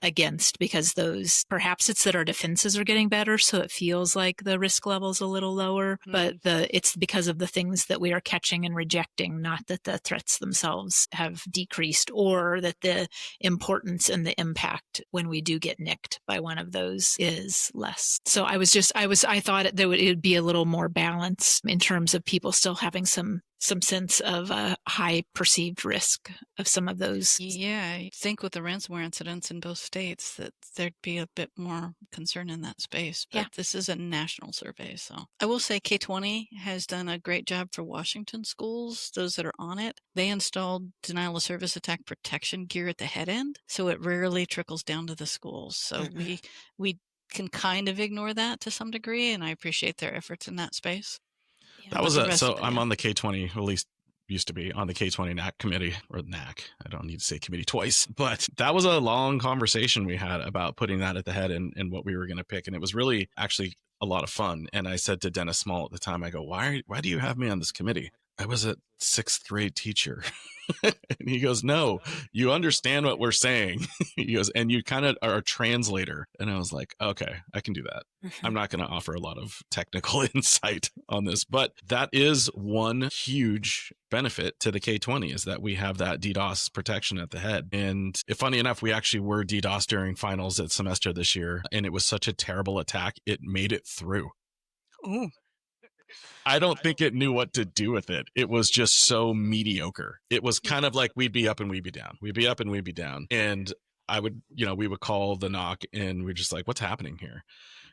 against, because those, perhaps it's that our defenses are getting better, so it feels like the risk level is a little lower, but it's because of the things that we are catching and rejecting, not that the threats themselves have decreased, or that the importance and the impact when we do get nicked by one of those is less. So I thought it would be a little more balanced in terms of people still having some sense of a high perceived risk of some of those. Yeah, I think with the ransomware incidents in both states that there'd be a bit more concern in that space. But this is a national survey. So I will say K20 has done a great job for Washington schools, those that are on it. They installed denial of service attack protection gear at the head end, so it rarely trickles down to the schools. So we can kind of ignore that to some degree, and I appreciate their efforts in that space. That was I'm on the K20, at least used to be on the K20 NAC committee, or NAC. I don't need to say committee twice, but that was a long conversation we had about putting that at the head and what we were going to pick. And it was really actually a lot of fun. And I said to Dennis Small at the time, I go, why do you have me on this committee? I was a 6th grade teacher. And he goes, no, you understand what we're saying. He goes, and you kind of are a translator. And I was like, okay, I can do that. I'm not going to offer a lot of technical insight on this, but that is one huge benefit to the K20, is that we have that DDoS protection at the head. And funny enough, we actually were DDoS during finals at semester this year, and it was such a terrible attack, it made it through. Ooh. I don't think it knew what to do with it. It was just so mediocre. It was kind of like we'd be up and we'd be down. We'd be up and we'd be down. And we would call the knock, and we're just like, what's happening here?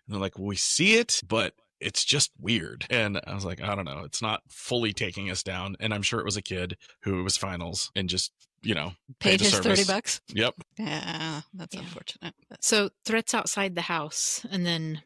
And they're like, well, we see it, but it's just weird. And I was like, I don't know. It's not fully taking us down. And I'm sure it was a kid who was finals and just, paid his service. $30. Yep. Yeah, that's unfortunate. So threats outside the house, and then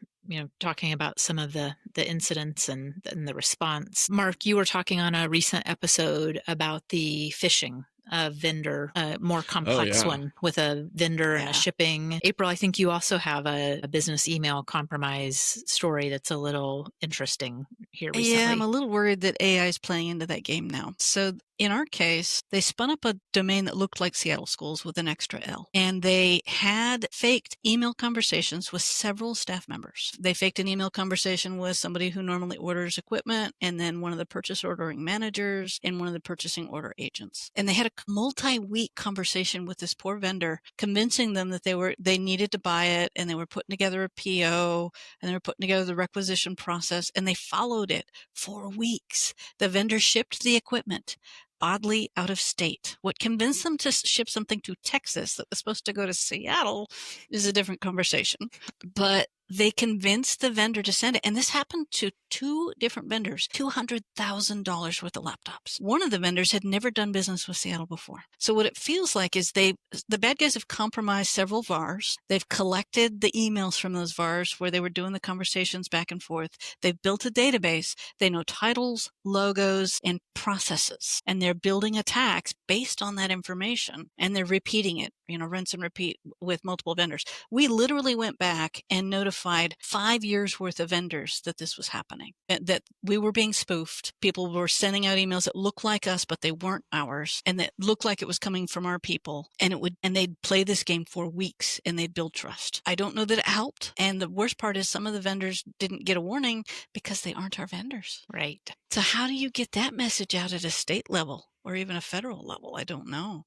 talking about some of the incidents and the response. Mark, you were talking on a recent episode about the phishing vendor, more complex one with a vendor and a shipping. April, I think you also have a business email compromise story that's a little interesting here recently. Yeah, I'm a little worried that AI is playing into that game now. So in our case, they spun up a domain that looked like Seattle Schools with an extra L. And they had faked email conversations with several staff members. They faked an email conversation with somebody who normally orders equipment, and then one of the purchase ordering managers and one of the purchasing order agents. And they had a multi-week conversation with this poor vendor, convincing them that they needed to buy it, and they were putting together a PO, and they were putting together the requisition process, and they followed it for weeks. The vendor shipped the equipment oddly out of state. What convinced them to ship something to Texas that was supposed to go to Seattle is a different conversation. But they convinced the vendor to send it. And this happened to 2 different vendors, $200,000 worth of laptops. One of the vendors had never done business with Seattle before. So what it feels like is the bad guys have compromised several VARs. They've collected the emails from those VARs where they were doing the conversations back and forth. They've built a database. They know titles, logos, and processes. And they're building attacks based on that information. And they're repeating it, rinse and repeat with multiple vendors. We literally went back and notified 5 years worth of vendors that this was happening, that we were being spoofed. People were sending out emails that looked like us, but they weren't ours, and that looked like it was coming from our people. And they'd play this game for weeks, and they'd build trust. I don't know that it helped. And the worst part is some of the vendors didn't get a warning because they aren't our vendors. Right. So how do you get that message out at a state level? Or even a federal level? I don't know.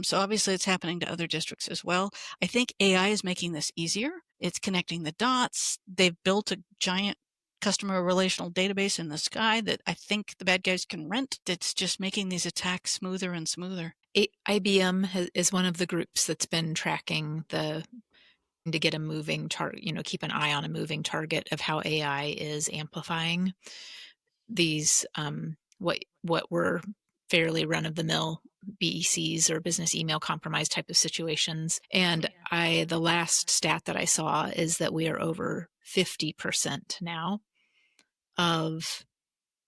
So obviously it's happening to other districts as well. I think AI is making this easier. It's connecting the dots. They've built a giant customer relational database in the sky that I think the bad guys can rent. It's just making these attacks smoother and smoother. IBM is one of the groups that's been tracking to get a moving target, keep an eye on a moving target of how AI is amplifying these, what were fairly run-of-the-mill BECs or business email compromise type of situations. And the last stat that I saw is that we are over 50% now of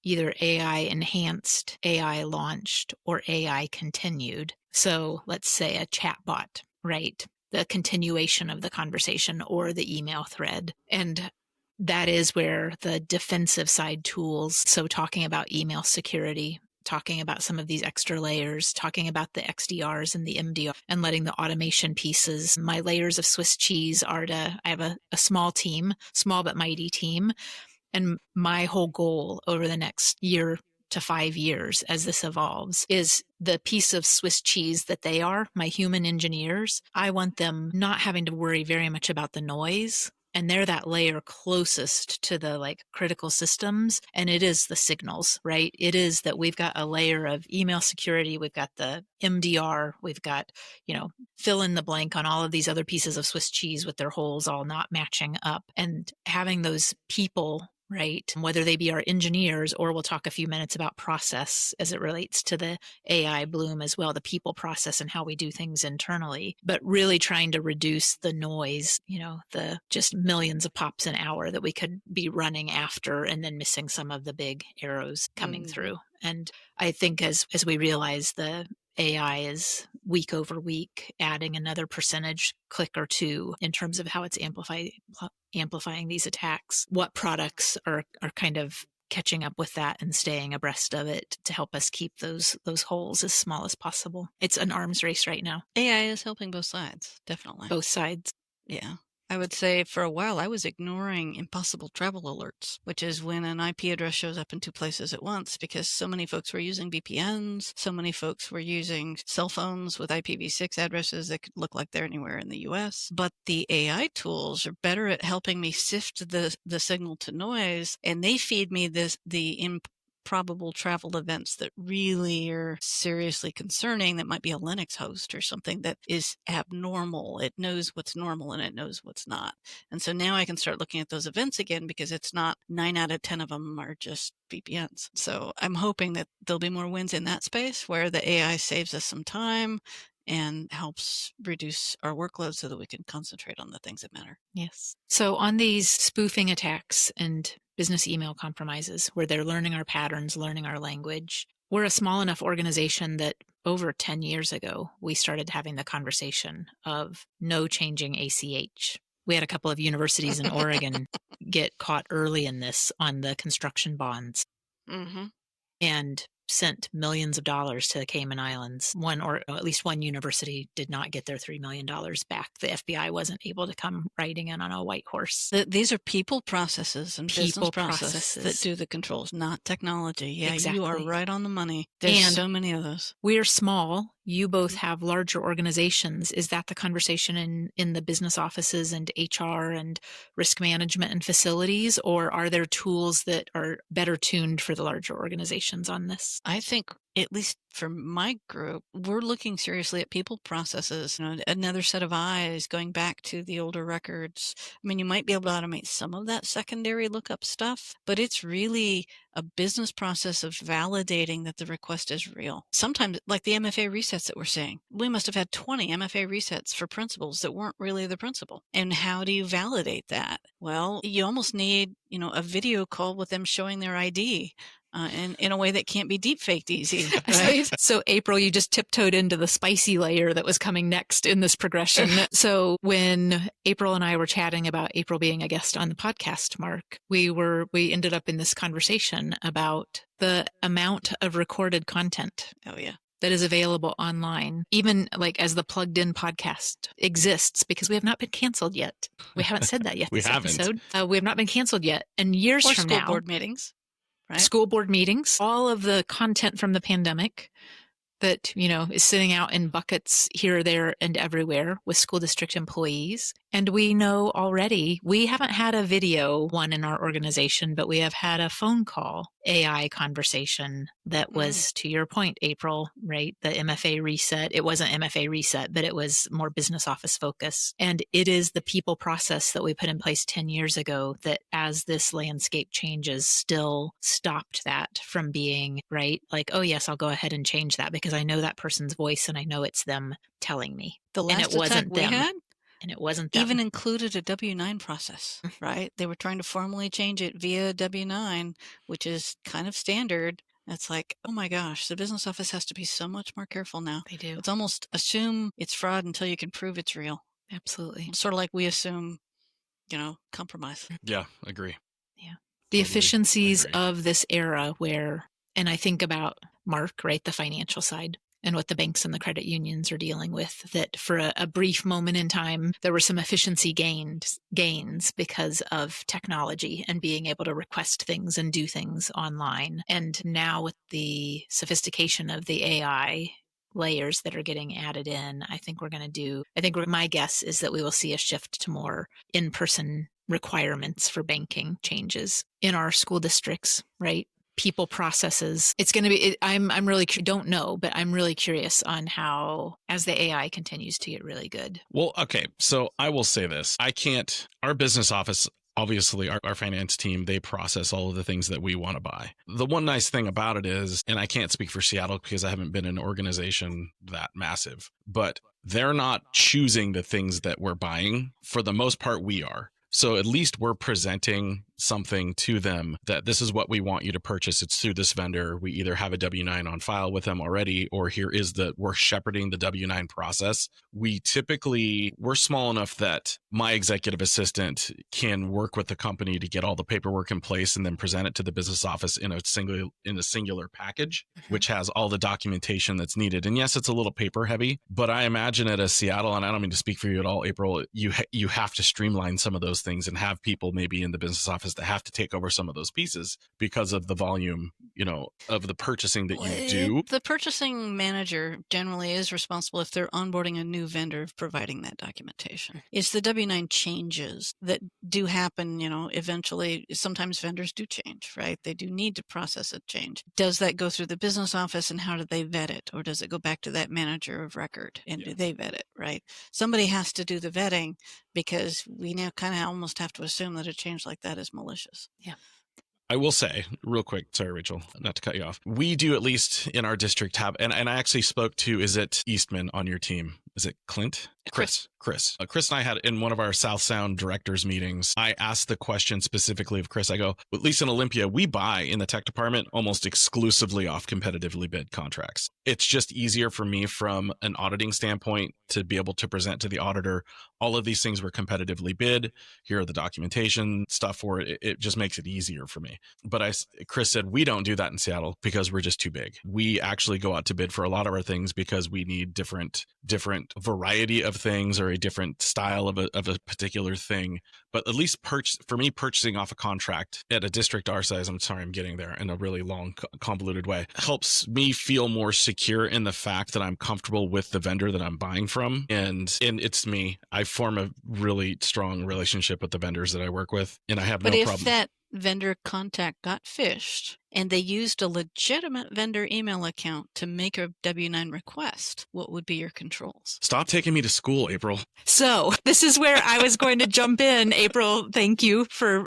either AI enhanced, AI launched, or AI continued. So let's say a chatbot, right? The continuation of the conversation or the email thread. And that is where the defensive side tools, so talking about email security, talking about some of these extra layers, talking about the XDRs and the MDR, and letting the automation pieces. My layers of Swiss cheese are I have a small team, small but mighty team. And my whole goal over the next year to 5 years as this evolves is the piece of Swiss cheese that they are, my human engineers. I want them not having to worry very much about the noise. And they're that layer closest to the critical systems. And it is the signals, right? It is that we've got a layer of email security. We've got the MDR. We've got, fill in the blank on all of these other pieces of Swiss cheese with their holes all not matching up. And having those people, right, whether they be our engineers, or we'll talk a few minutes about process as it relates to the AI bloom as well, the people process and how we do things internally, but really trying to reduce the noise, the just millions of pops an hour that we could be running after and then missing some of the big arrows coming through. And I think as we realize the AI is week over week adding another percentage click or two in terms of how it's amplifying these attacks, what products are kind of catching up with that and staying abreast of it to help us keep those holes as small as possible. It's an arms race right now. AI is helping both sides, definitely. Both sides. Yeah. I would say for a while I was ignoring impossible travel alerts, which is when an IP address shows up in 2 places at once, because so many folks were using VPNs, so many folks were using cell phones with IPv6 addresses that could look like they're anywhere in the US. But the AI tools are better at helping me sift the signal to noise, and they feed me the probable travel events that really are seriously concerning, that might be a Linux host or something that is abnormal. It knows what's normal and it knows what's not. And so now I can start looking at those events again, because it's not 9 out of 10 of them are just VPNs. So I'm hoping that there'll be more wins in that space where the AI saves us some time and helps reduce our workload so that we can concentrate on the things that matter. Yes. So on these spoofing attacks and business email compromises, where they're learning our patterns, learning our language, we're a small enough organization that over 10 years ago, we started having the conversation of no changing ACH. We had a couple of universities in Oregon get caught early in this on the construction bonds. Mm-hmm. And sent millions of dollars to the Cayman Islands. One, or at least one university, did not get their $3 million back. The FBI wasn't able to come riding in on a white horse. These are people processes and People business processes that do the controls, not technology. Yeah, Exactly. You are right on the money. There's so many of those. We're small. You both have larger organizations. Is that the conversation in the business offices and HR and risk management and facilities, or are there tools that are better tuned for the larger organizations on this? I think, at least for my group, we're looking seriously at people processes, another set of eyes, going back to the older records. I mean, you might be able to automate some of that secondary lookup stuff, but it's really a business process of validating that the request is real. Sometimes, like the MFA resets that we're seeing, we must have had 20 MFA resets for principals that weren't really the principal. And how do you validate that? Well, you almost need, a video call with them showing their ID. In a way that can't be deep faked easy, right? So April, you just tiptoed into the spicy layer that was coming next in this progression. So when April and I were chatting about April being a guest on the podcast, Mark, we ended up in this conversation about the amount of recorded content. Oh, yeah. That is available online, even like as the Plugged In podcast exists, because we have not been canceled yet. We haven't said that yet. We this haven't. episode. We have not been canceled yet. And years or from school now, board meetings. Right? School board meetings, all of the content from the pandemic that, is sitting out in buckets here, there, and everywhere with school district employees. And we know already, we haven't had a video one in our organization, but we have had a phone call AI conversation that was, to your point, April, right? The MFA reset. It wasn't MFA reset, but it was more business office focus. And it is the people process that we put in place 10 years ago that, as this landscape changes, still stopped that from being, right? Like, oh yes, I'll go ahead and change that because I know that person's voice and I know it's them telling me. The last and it wasn't we them. had And it wasn't them. even included a W-9 process, right? They were trying to formally change it via W-9, which is kind of standard. It's like, oh my gosh, the business office has to be so much more careful now. They do. It's almost assume it's fraud until you can prove it's real. Absolutely. Sort of like we assume, compromise. Yeah, agree. Yeah. The Totally efficiencies agree. of this era and I think about Mark, right? The financial side. And what the banks and the credit unions are dealing with, that for a brief moment in time, there were some efficiency gains because of technology and being able to request things and do things online. And now with the sophistication of the AI layers that are getting added in, my guess is that we will see a shift to more in-person requirements for banking changes in our school districts, right? People processes. It's going to be, I'm really, don't know, but I'm really curious on how, as the AI continues to get really good. Well, okay. So I will say this. Our business office, obviously our finance team, they process all of the things that we want to buy. The one nice thing about it is, and I can't speak for Seattle because I haven't been in an organization that massive, but they're not choosing the things that we're buying. For the most part, we are. So at least we're presenting something to them that this is what we want you to purchase. It's through this vendor. We either have a W-9 on file with them already, or we're shepherding the W-9 process. We're small enough that my executive assistant can work with the company to get all the paperwork in place and then present it to the business office in a singular package, which has all the documentation that's needed. And yes, it's a little paper heavy, but I imagine at a Seattle, and I don't mean to speak for you at all, April, you have to streamline some of those things and have people maybe in the business office that have to take over some of those pieces because of the volume, of the purchasing that you do. The purchasing manager generally is responsible, if they're onboarding a new vendor, of providing that documentation. It's the W-9 changes that do happen, eventually. Sometimes vendors do change, right? They do need to process a change. Does that go through the business office, and how do they vet it? Or does it go back to that manager of record, and do they vet it, right? Somebody has to do the vetting, because we now kind of almost have to assume that a change like that is malicious. Yeah. I will say real quick, sorry, Rachel, not to cut you off. We do, at least in our district, have, and I actually spoke to, is it Eastman on your team? Is it Clint? Chris. Chris and I had, in one of our South Sound directors meetings, I asked the question specifically of Chris. I go, at least in Olympia, we buy in the tech department almost exclusively off competitively bid contracts. It's just easier for me from an auditing standpoint to be able to present to the auditor, all of these things were competitively bid. Here are the documentation stuff for it. It just makes it easier for me. But Chris said, we don't do that in Seattle because we're just too big. We actually go out to bid for a lot of our things because we need different variety of things or a different style of a particular thing. But at least for me, purchasing off a contract at a district our size, I'm sorry, I'm getting there in a really long, convoluted way, helps me feel more secure in the fact that I'm comfortable with the vendor that I'm buying from. And it's me. I form a really strong relationship with the vendors that I work with, and I have no problem. But if that vendor contact got phished and they used a legitimate vendor email account to make a W-9 request, what would be your controls? Stop taking me to school, April. So this is where I was going to jump in. April, thank you for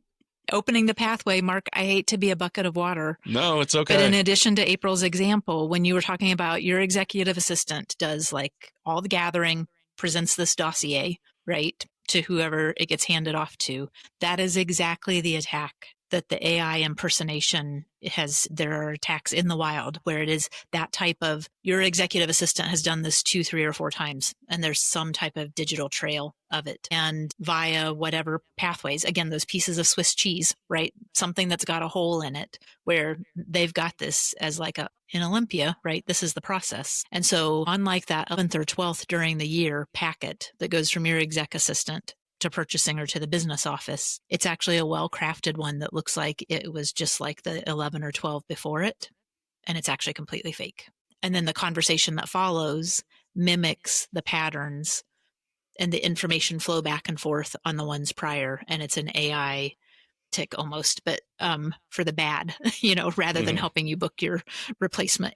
opening the pathway. Mark, I hate to be a bucket of water. No, it's okay. But in addition to April's example, when you were talking about your executive assistant does like all the gathering, presents this dossier, right, to whoever it gets handed off to, that is exactly the attack that the AI impersonation has. There are attacks in the wild where it is that type of, your executive assistant has done this 2, 3, or 4 times, and there's some type of digital trail of it. And via whatever pathways, again, those pieces of Swiss cheese, right? Something that's got a hole in it where they've got this as like in Olympia, right? This is the process. And so unlike that 11th or 12th during the year packet that goes from your exec assistant to purchasing or to the business office, it's actually a well-crafted one that looks like it was just like the 11 or 12 before it, and it's actually completely fake. And then the conversation that follows mimics the patterns and the information flow back and forth on the ones prior, and it's an AI tick almost, but for the bad, rather than helping you book your replacement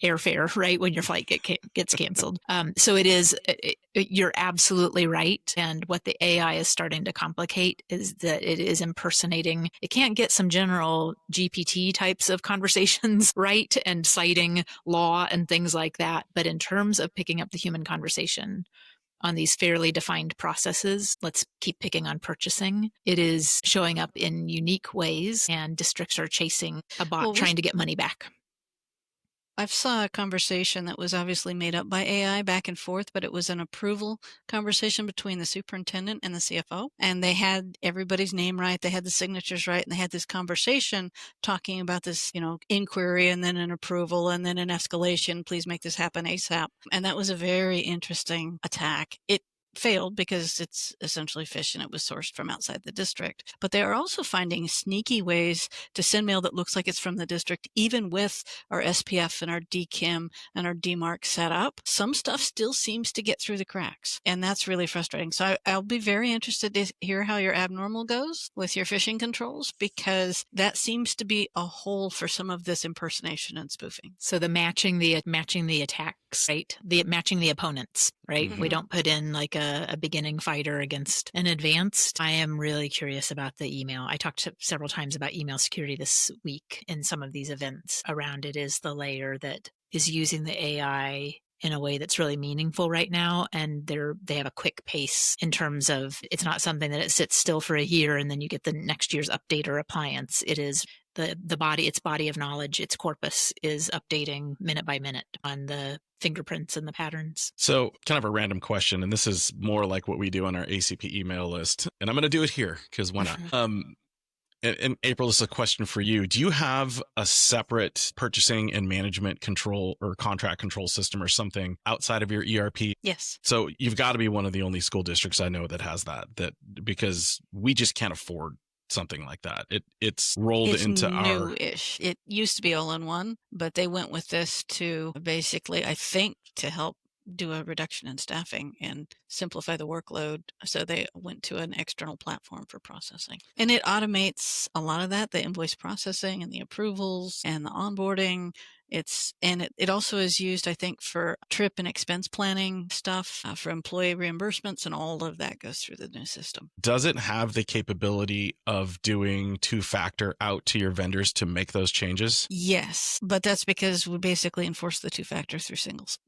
airfare, right, when your flight gets canceled. So it is, you're absolutely right. And what the AI is starting to complicate is that it is impersonating. It can't get some general GPT types of conversations right and citing law and things like that. But in terms of picking up the human conversation on these fairly defined processes, let's keep picking on purchasing, it is showing up in unique ways, and districts are chasing a bot trying to get money back. I saw a conversation that was obviously made up by AI back and forth, but it was an approval conversation between the superintendent and the CFO. And they had everybody's name right. They had the signatures right. And they had this conversation talking about this, inquiry and then an approval and then an escalation. Please make this happen ASAP. And that was a very interesting attack. It failed because it's essentially fish and it was sourced from outside the district. But they are also finding sneaky ways to send mail that looks like it's from the district, even with our SPF and our DKIM and our DMARC set up. Some stuff still seems to get through the cracks, and that's really frustrating. So I'll be very interested to hear how your abnormal goes with your phishing controls, because that seems to be a hole for some of this impersonation and spoofing. So the matching the attacks, right? The matching the opponents, right? Mm-hmm. We don't put in like a beginning fighter against an advanced. I am really curious about the email. I talked several times about email security this week in some of these events. Around it is the layer that is using the AI in a way that's really meaningful right now. And they have a quick pace in terms of, it's not something that it sits still for a year and then you get the next year's update or appliance. It is its body of knowledge, its corpus is updating minute by minute on the fingerprints and the patterns. So kind of a random question, and this is more like what we do on our ACPE email list, and I'm going to do it here because why not? And April, this is a question for you. Do you have a separate purchasing and management control or contract control system or something outside of your ERP? Yes. So you've got to be one of the only school districts I know that has that because we just can't afford something like that. It's rolled into new-ish. It used to be all in one, but they went with this to basically, I think, to help do a reduction in staffing and simplify the workload. So they went to an external platform for processing. And it automates a lot of that, the invoice processing and the approvals and the onboarding. It also is used, I think, for trip and expense planning stuff, for employee reimbursements, and all of that goes through the new system. Does it have the capability of doing two-factor out to your vendors to make those changes? Yes, but that's because we basically enforce the two-factor through singles.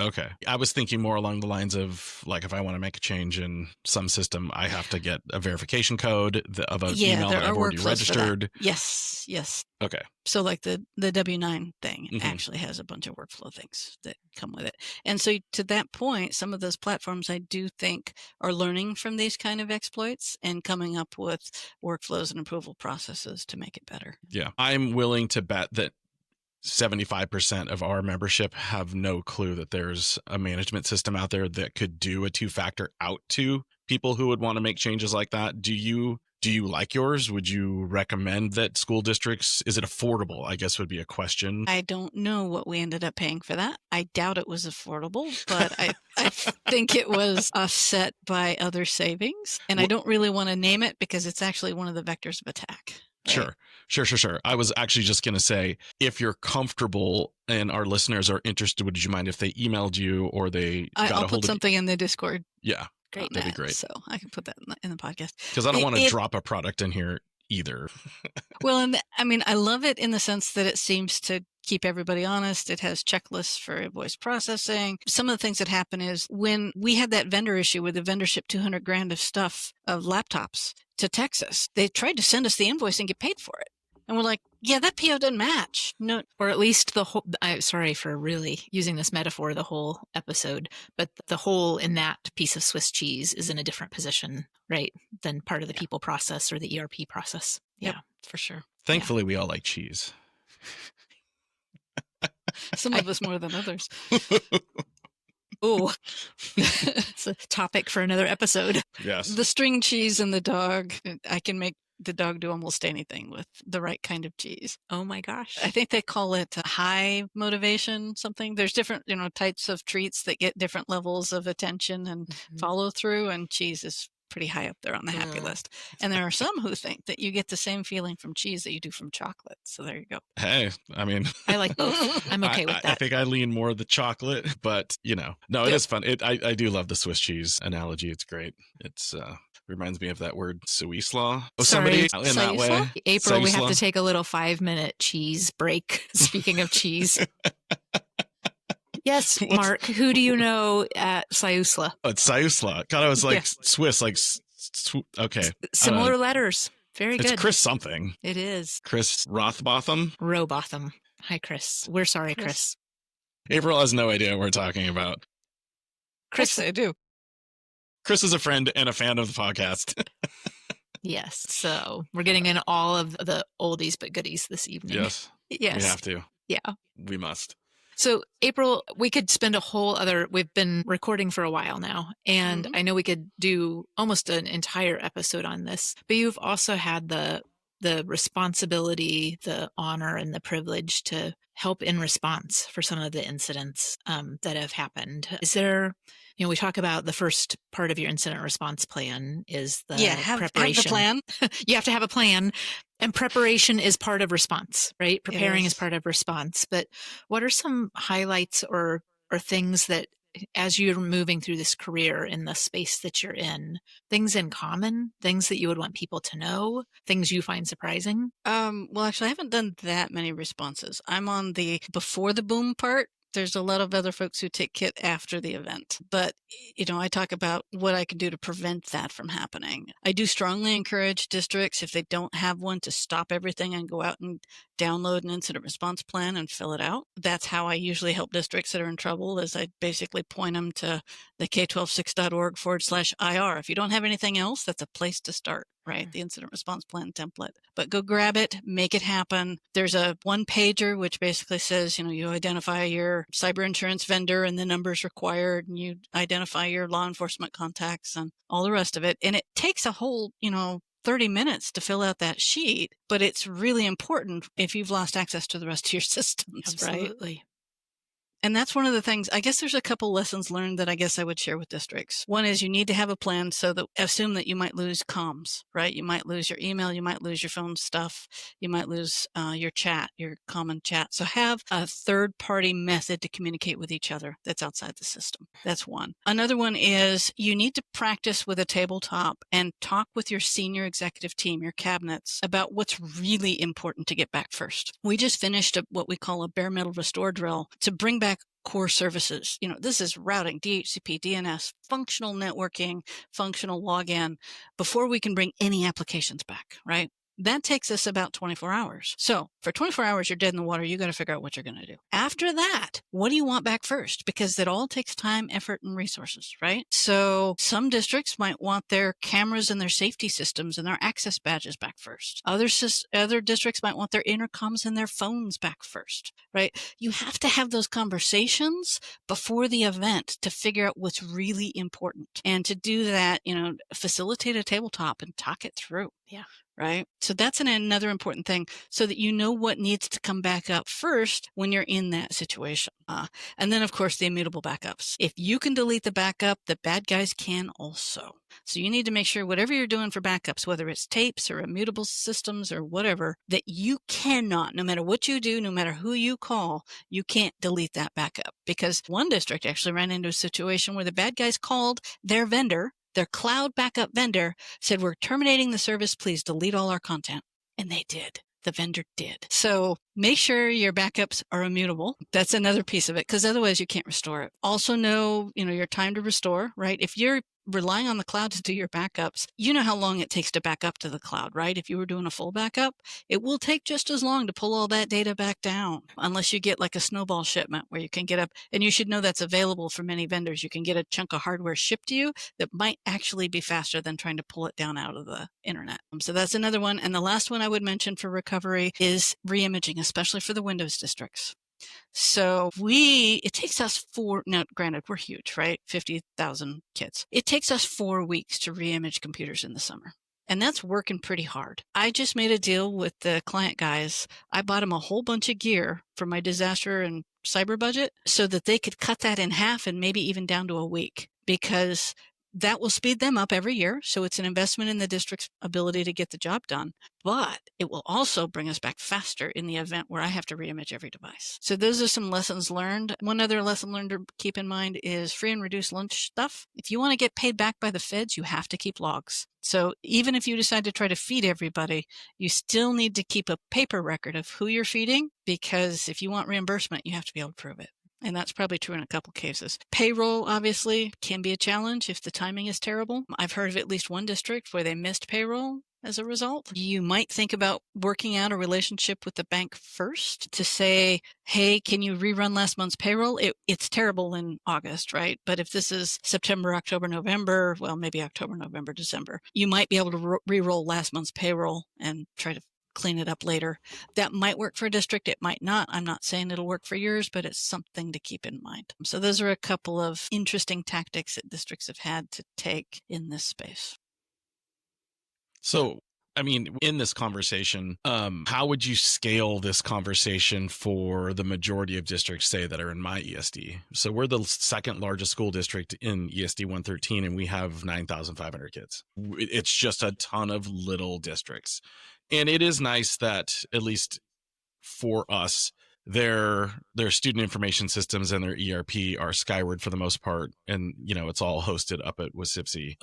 Okay. I was thinking more along the lines of, like, if I want to make a change in some system, I have to get a verification code of an email that I've already registered. Yes. Okay. So like the W9 thing actually has a bunch of workflow things that come with it. And so to that point, some of those platforms I do think are learning from these kind of exploits and coming up with workflows and approval processes to make it better. Yeah. I'm willing to bet that 75% of our membership have no clue that there's a management system out there that could do a two-factor out to people who would want to make changes like that. Do you like yours? Would you recommend that school districts? Is it affordable? I guess would be a question. I don't know what we ended up paying for that. I doubt it was affordable, but I think it was offset by other savings. And I don't really want to name it because it's actually one of the vectors of attack. Right? Sure. I was actually just going to say, if you're comfortable and our listeners are interested, would you mind if they emailed you or they got a hold of you? I'll put something in the Discord. Yeah. Great. That'd be great. So I can put that in the podcast. Because I don't want to drop a product in here either. Well, and I love it in the sense that it seems to keep everybody honest. It has checklists for voice processing. Some of the things that happen is when we had that vendor issue where the vendor shipped $200,000 of stuff, of laptops to Texas, they tried to send us the invoice and get paid for it. And we're like, yeah, that PO doesn't match. No, or at least the whole, sorry for really using this metaphor the whole episode, but the hole in that piece of Swiss cheese is in a different position, right, than part of the people process or the ERP process. Yep, for sure. Thankfully, we all like cheese. Some of us more than others. Oh, it's a topic for another episode. Yes. The string cheese and the dog, I can make the dog do almost anything with the right kind of cheese. Oh my gosh. I think they call it high motivation something. There's different, types of treats that get different levels of attention and follow through, and cheese is pretty high up there on the happy list. And there are some who think that you get the same feeling from cheese that you do from chocolate. So there you go. Hey, I mean, I like both. I'm okay with that. I think I lean more the chocolate, but no, it is fun. I do love the Swiss cheese analogy. It's great. It's reminds me of that word Swiss law. Oh, somebody in that way. April, we have to take a little 5-minute cheese break. Speaking of cheese. Yes, Mark, who do you know at Siusla? Oh, it's Siusla. God, I was like Swiss, like, okay. Similar letters. Very good. It's Chris something. It is. Chris Rowbotham? Rowbotham. Hi, Chris. We're sorry, Chris. April has no idea what we're talking about. Chris, I do. Chris is a friend and a fan of the podcast. Yes. So we're getting in all of the oldies but goodies this evening. Yes. Yes. We have to. Yeah. We must. So, April, we could spend we've been recording for a while now, and I know we could do almost an entire episode on this, but you've also had the responsibility, the honor, and the privilege to help in response for some of the incidents that have happened. Is there, we talk about the first part of your incident response plan is the preparation. Have the plan. You have to have a plan. And preparation is part of response, right? Preparing is part of response. But what are some highlights or things that, as you're moving through this career in the space that you're in, things in common, things that you would want people to know, things you find surprising? Well, actually, I haven't done that many responses. I'm on the before the boom part. There's a lot of other folks who take kit after the event. But, I talk about what I can do to prevent that from happening. I do strongly encourage districts, if they don't have one, to stop everything and go out and download an incident response plan and fill it out. That's how I usually help districts that are in trouble, is I basically point them to the k126.org/IR. If you don't have anything else, that's a place to start. Right, the incident response plan template. But go grab it, make it happen. There's a one-pager which basically says, you identify your cyber insurance vendor and the numbers required, and you identify your law enforcement contacts and all the rest of it. And it takes a whole, 30 minutes to fill out that sheet, but it's really important if you've lost access to the rest of your systems, Absolutely. And that's one of the things, I guess there's a couple lessons learned that I guess I would share with districts. One is you need to have a plan so that assume that you might lose comms, right? You might lose your email, you might lose your phone stuff, you might lose your chat, your common chat. So have a third-party method to communicate with each other that's outside the system. That's one. Another one is you need to practice with a tabletop and talk with your senior executive team, your cabinets, about what's really important to get back first. We just finished what we call a bare metal restore drill to bring back core services. This is routing, DHCP, DNS, functional networking, functional login before we can bring any applications back, right? That takes us about 24 hours. So for 24 hours, you're dead in the water. You got to figure out what you're going to do. After that, what do you want back first? Because it all takes time, effort, and resources, right? So some districts might want their cameras and their safety systems and their access badges back first. Other districts might want their intercoms and their phones back first, right? You have to have those conversations before the event to figure out what's really important. And to do that, facilitate a tabletop and talk it through. Yeah. Right? So that's another important thing so that you know what needs to come back up first when you're in that situation. And then, of course, the immutable backups. If you can delete the backup, the bad guys can also. So you need to make sure whatever you're doing for backups, whether it's tapes or immutable systems or whatever, that you cannot, no matter what you do, no matter who you call, you can't delete that backup. Because one district actually ran into a situation where the bad guys called their vendor, their cloud backup vendor, said, we're terminating the service. Please delete all our content. And they did. The vendor did. So make sure your backups are immutable. That's another piece of it, because otherwise you can't restore it. Also know, your time to restore, right? If you're relying on the cloud to do your backups, you know how long it takes to back up to the cloud, right? If you were doing a full backup, it will take just as long to pull all that data back down, unless you get like a snowball shipment where you can get up, and you should know that's available for many vendors. You can get a chunk of hardware shipped to you that might actually be faster than trying to pull it down out of the internet. So that's another one. And the last one I would mention for recovery is reimaging, especially for the Windows districts. So it takes us now granted, we're huge, right? 50,000 kids. It takes us 4 weeks to reimage computers in the summer. And that's working pretty hard. I just made a deal with the client guys. I bought them a whole bunch of gear for my disaster and cyber budget so that they could cut that in half and maybe even down to a week, because that will speed them up every year. So it's an investment in the district's ability to get the job done, but it will also bring us back faster in the event where I have to reimage every device. So those are some lessons learned. One other lesson learned to keep in mind is free and reduced lunch stuff. If you want to get paid back by the feds, you have to keep logs. So even if you decide to try to feed everybody, you still need to keep a paper record of who you're feeding, because if you want reimbursement, you have to be able to prove it. And that's probably true in a couple cases. Payroll, obviously, can be a challenge if the timing is terrible. I've heard of at least one district where they missed payroll as a result. You might think about working out a relationship with the bank first to say, hey, can you rerun last month's payroll? It's terrible in August, right? But if this is September, October, November, well, maybe October, November, December, you might be able to re-roll last month's payroll and try to clean it up later. That might work for a district. It might not. I'm not saying it'll work for yours, but it's something to keep in mind. So those are a couple of interesting tactics that districts have had to take in this space. So, in this conversation, how would you scale this conversation for the majority of districts, say, that are in my ESD? So we're the second largest school district in ESD 113, and we have 9,500 kids. It's just a ton of little districts. And it is nice that, at least for us, their student information systems and their ERP are Skyward for the most part, and it's all hosted up at WSIPSI.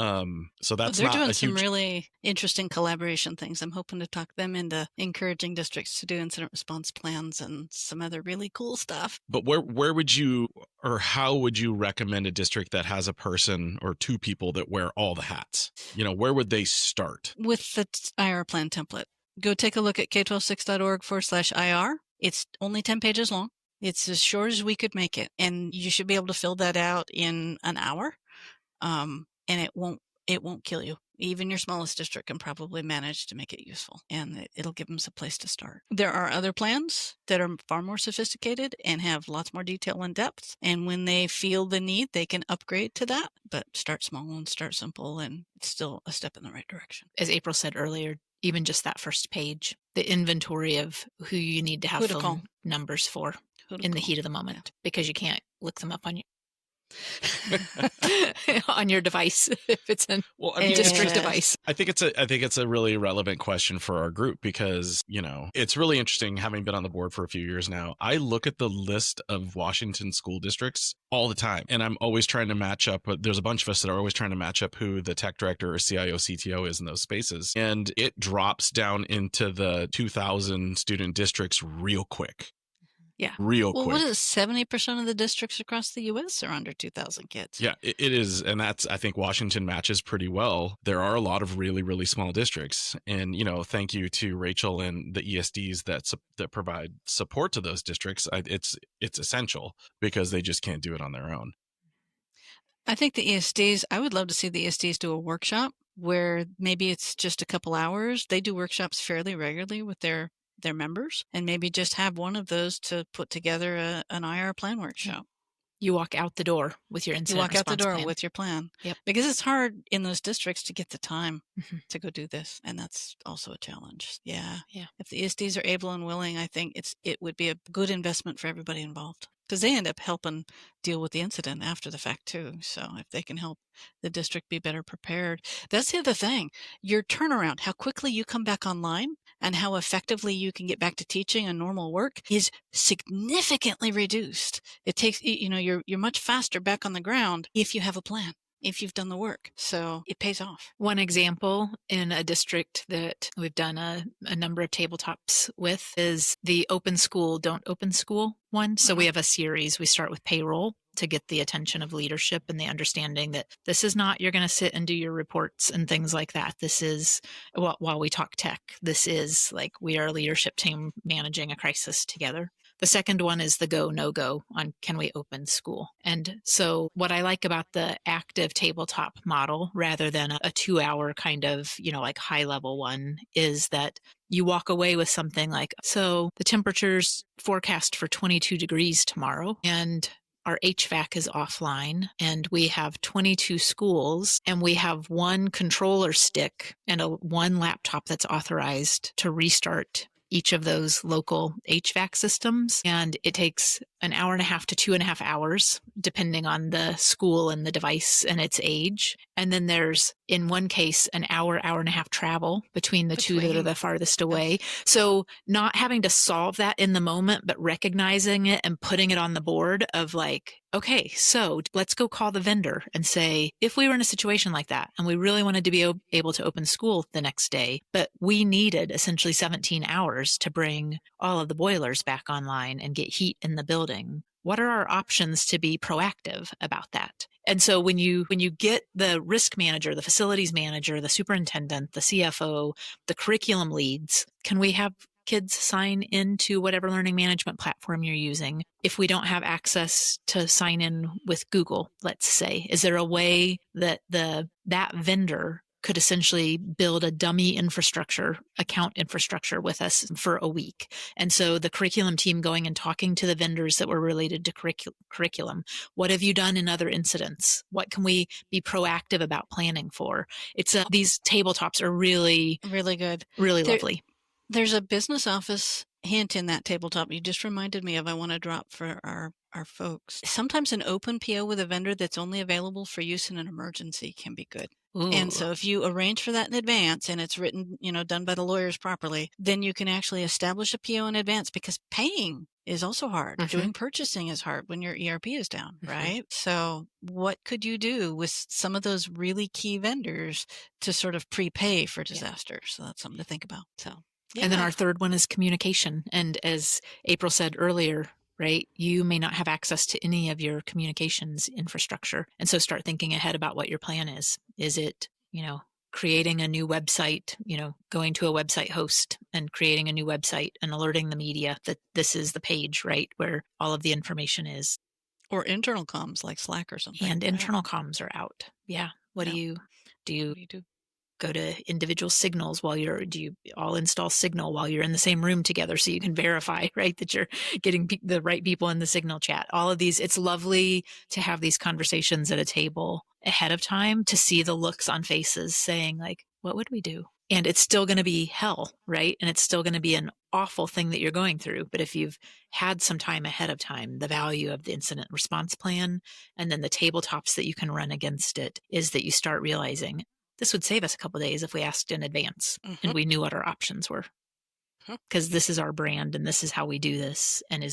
So that's they're not doing a some huge... really interesting collaboration things. I'm hoping to talk them into encouraging districts to do incident response plans and some other really cool stuff. But where would you, or how would you recommend a district that has a person or two people that wear all the hats? Where would they start? With the IR plan template. Go take a look at k126.org/IR. It's only 10 pages long. It's as short as we could make it. And you should be able to fill that out in an hour. And it won't kill you. Even your smallest district can probably manage to make it useful, and it'll give them some place to start. There are other plans that are far more sophisticated and have lots more detail and depth. And when they feel the need, they can upgrade to that, but start small and start simple, and it's still a step in the right direction. As April said earlier, even just that first page, the inventory of who you need to have phone numbers for. in the heat of the moment because you can't look them up on on your device if it's a district device. I think it's a really relevant question for our group because, it's really interesting having been on the board for a few years now. I look at the list of Washington school districts all the time, and I'm always trying to match up. But there's a bunch of us that are always trying to match up who the tech director or CIO, CTO is in those spaces. And it drops down into the 2,000 student districts real quick. Yeah. Real quick. What is it? 70% of the districts across the U.S. are under 2,000 kids. Yeah, it is. And I think Washington matches pretty well. There are a lot of really, really small districts. And, thank you to Rachel and the ESDs that provide support to those districts. It's essential because they just can't do it on their own. I think the ESDs, I would love to see the ESDs do a workshop where maybe it's just a couple hours. They do workshops fairly regularly with their members, and maybe just have one of those to put together an IR plan workshop. You walk out the door with your incident response plan. With your plan. Yep. Because it's hard in those districts to get the time to go do this, and that's also a challenge. Yeah. If the ESDs are able and willing, I think it would be a good investment for everybody involved, because they end up helping deal with the incident after the fact too. So if they can help the district be better prepared, that's the other thing. Your turnaround, how quickly you come back online and how effectively you can get back to teaching and normal work is significantly reduced. It takes, you're much faster back on the ground if you have a plan, if you've done the work. So it pays off. One example in a district that we've done a number of tabletops with is the Open School, Don't Open School one. So we have a series. We start with payroll to get the attention of leadership and the understanding that this is not, you're going to sit and do your reports and things like that. This is, while we talk tech, this is like we are a leadership team managing a crisis together. The second one is the go, no go on can we open school? And so what I like about the active tabletop model rather than a 2-hour kind of, like high level one is that you walk away with something like, so the temperature's forecast for 22 degrees tomorrow and our HVAC is offline and we have 22 schools and we have one controller stick and one laptop that's authorized to restart each of those local HVAC systems. And it takes an hour and a half to 2.5 hours, depending on the school and the device and its age. And then there's, in one case, an hour and a half travel between the two that are the farthest away. So not having to solve that in the moment, but recognizing it and putting it on the board of like, okay, so let's go call the vendor and say, if we were in a situation like that and we really wanted to be able to open school the next day, but we needed essentially 17 hours to bring all of the boilers back online and get heat in the building, what are our options to be proactive about that? And so when you get the risk manager, the facilities manager, the superintendent, the CFO, the curriculum leads, can we have kids sign into whatever learning management platform you're using? If we don't have access to sign in with Google, let's say, is there a way that that vendor could essentially build a dummy account infrastructure with us for a week? And so the curriculum team going and talking to the vendors that were related to curriculum. What have you done in other incidents? What can we be proactive about planning for? These tabletops are really, really good, really lovely. There's a business office hint in that tabletop you just reminded me of. I want to drop for our folks. Sometimes an open PO with a vendor that's only available for use in an emergency can be good. Ooh. And so if you arrange for that in advance and it's written, done by the lawyers properly, then you can actually establish a PO in advance, because paying is also hard. Mm-hmm. Doing purchasing is hard when your ERP is down, mm-hmm. right? So what could you do with some of those really key vendors to sort of prepay for disaster? So that's something to think about. So. Yeah. And then our third one is communication. And as April said earlier, right, you may not have access to any of your communications infrastructure. And so start thinking ahead about what your plan is. Is it, creating a new website, going to a website host and creating a new website and alerting the media that this is the page, right, where all of the information is. Or internal comms like Slack or something. And internal comms are out. Yeah. What do you do? Go to individual signals do you all install Signal while you're in the same room together so you can verify, right, that you're getting the right people in the Signal chat? All of these, it's lovely to have these conversations at a table ahead of time to see the looks on faces saying like, what would we do? And it's still going to be hell, right? And it's still going to be an awful thing that you're going through. But if you've had some time ahead of time, the value of the incident response plan and then the tabletops that you can run against it is that you start realizing this would save us a couple of days if we asked in advance and we knew what our options were. Because this is our brand and this is how we do this. And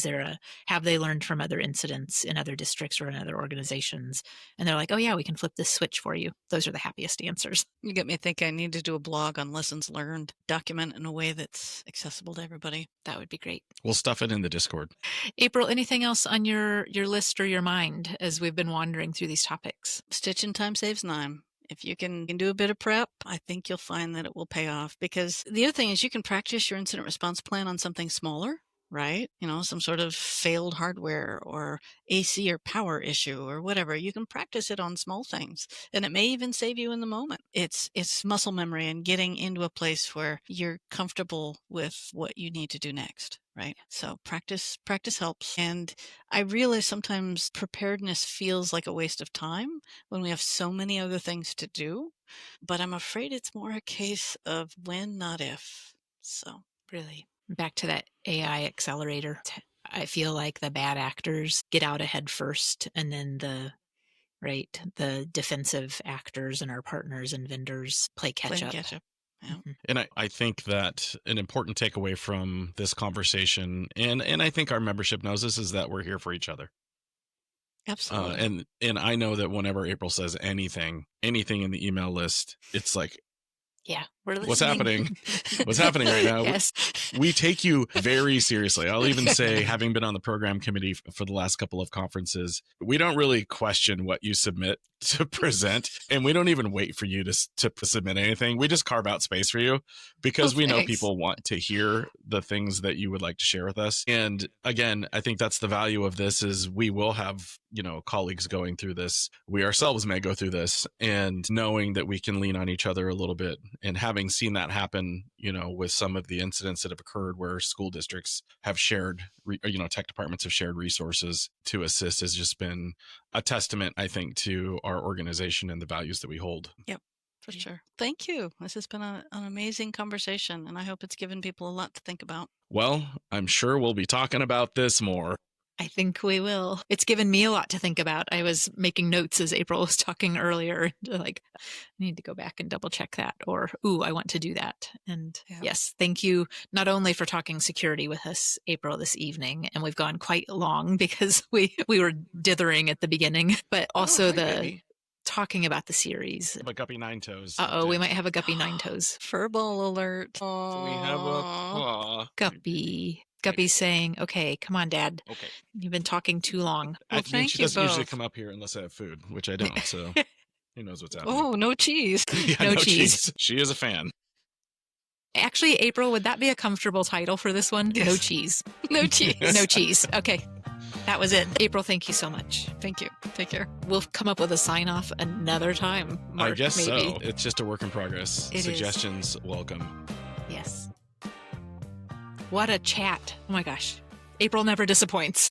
have they learned from other incidents in other districts or in other organizations? And they're like, oh yeah, we can flip this switch for you. Those are the happiest answers. You get me thinking I need to do a blog on lessons learned, document in a way that's accessible to everybody. That would be great. We'll stuff it in the Discord. April, anything else on your list or your mind as we've been wandering through these topics? Stitch in time saves 9. If you can do a bit of prep, I think you'll find that it will pay off, because the other thing is you can practice your incident response plan on something smaller, right? Some sort of failed hardware or AC or power issue or whatever. You can practice it on small things, and it may even save you in the moment. It's muscle memory and getting into a place where you're comfortable with what you need to do next. Right. So practice helps. And I realize sometimes preparedness feels like a waste of time when we have so many other things to do, but I'm afraid it's more a case of when, not if. So really back to that AI accelerator. I feel like the bad actors get out ahead first, and then the defensive actors and our partners and vendors play catch up. Yeah. And I think that an important takeaway from this conversation, and I think our membership knows this, is that we're here for each other. Absolutely. And I know that whenever April says anything in the email list, it's like, yeah, we're listening. What's happening? What's happening right now? Yes. We take you very seriously. I'll even say, having been on the program committee for the last couple of conferences, we don't really question what you submit to present, and we don't even wait for you to submit anything. We just carve out space for you because we know people want to hear the things that you would like to share with us. And again, I think that's the value of this, is we will have, colleagues going through this. We ourselves may go through this, and knowing that we can lean on each other a little bit, and having seen that happen, with some of the incidents that have occurred where school districts have shared, tech departments have shared resources to assist, has just been a testament, I think, to our organization and the values that we hold. Yep, for sure. Thank you. This has been an amazing conversation, and I hope it's given people a lot to think about. Well, I'm sure we'll be talking about this more. I think we will. It's given me a lot to think about. I was making notes as April was talking earlier, like, I need to go back and double check that, or, I want to do that. And yes, thank you not only for talking security with us, April, this evening, and we've gone quite long because we were dithering at the beginning, but also talking about the series. But Guppy Nine Toes. We might have a Guppy Nine Toes. Furball alert. So we have a Guppy. Guppy's saying, okay, come on, Dad. Okay. You've been talking too long. Well, thank she you doesn't both. usually come up here unless I have food, which I don't, so who knows what's happening. Oh, no cheese. Yeah, no cheese. She is a fan. Actually, April, would that be a comfortable title for this one? Yes. No cheese. No cheese. No cheese. Okay. That was it. April, thank you so much. Thank you. Take care. We'll come up with a sign-off another time, Mark, I guess maybe. so. It's just a work in progress. It is. Suggestions welcome. Yes. What a chat. Oh my gosh. April never disappoints.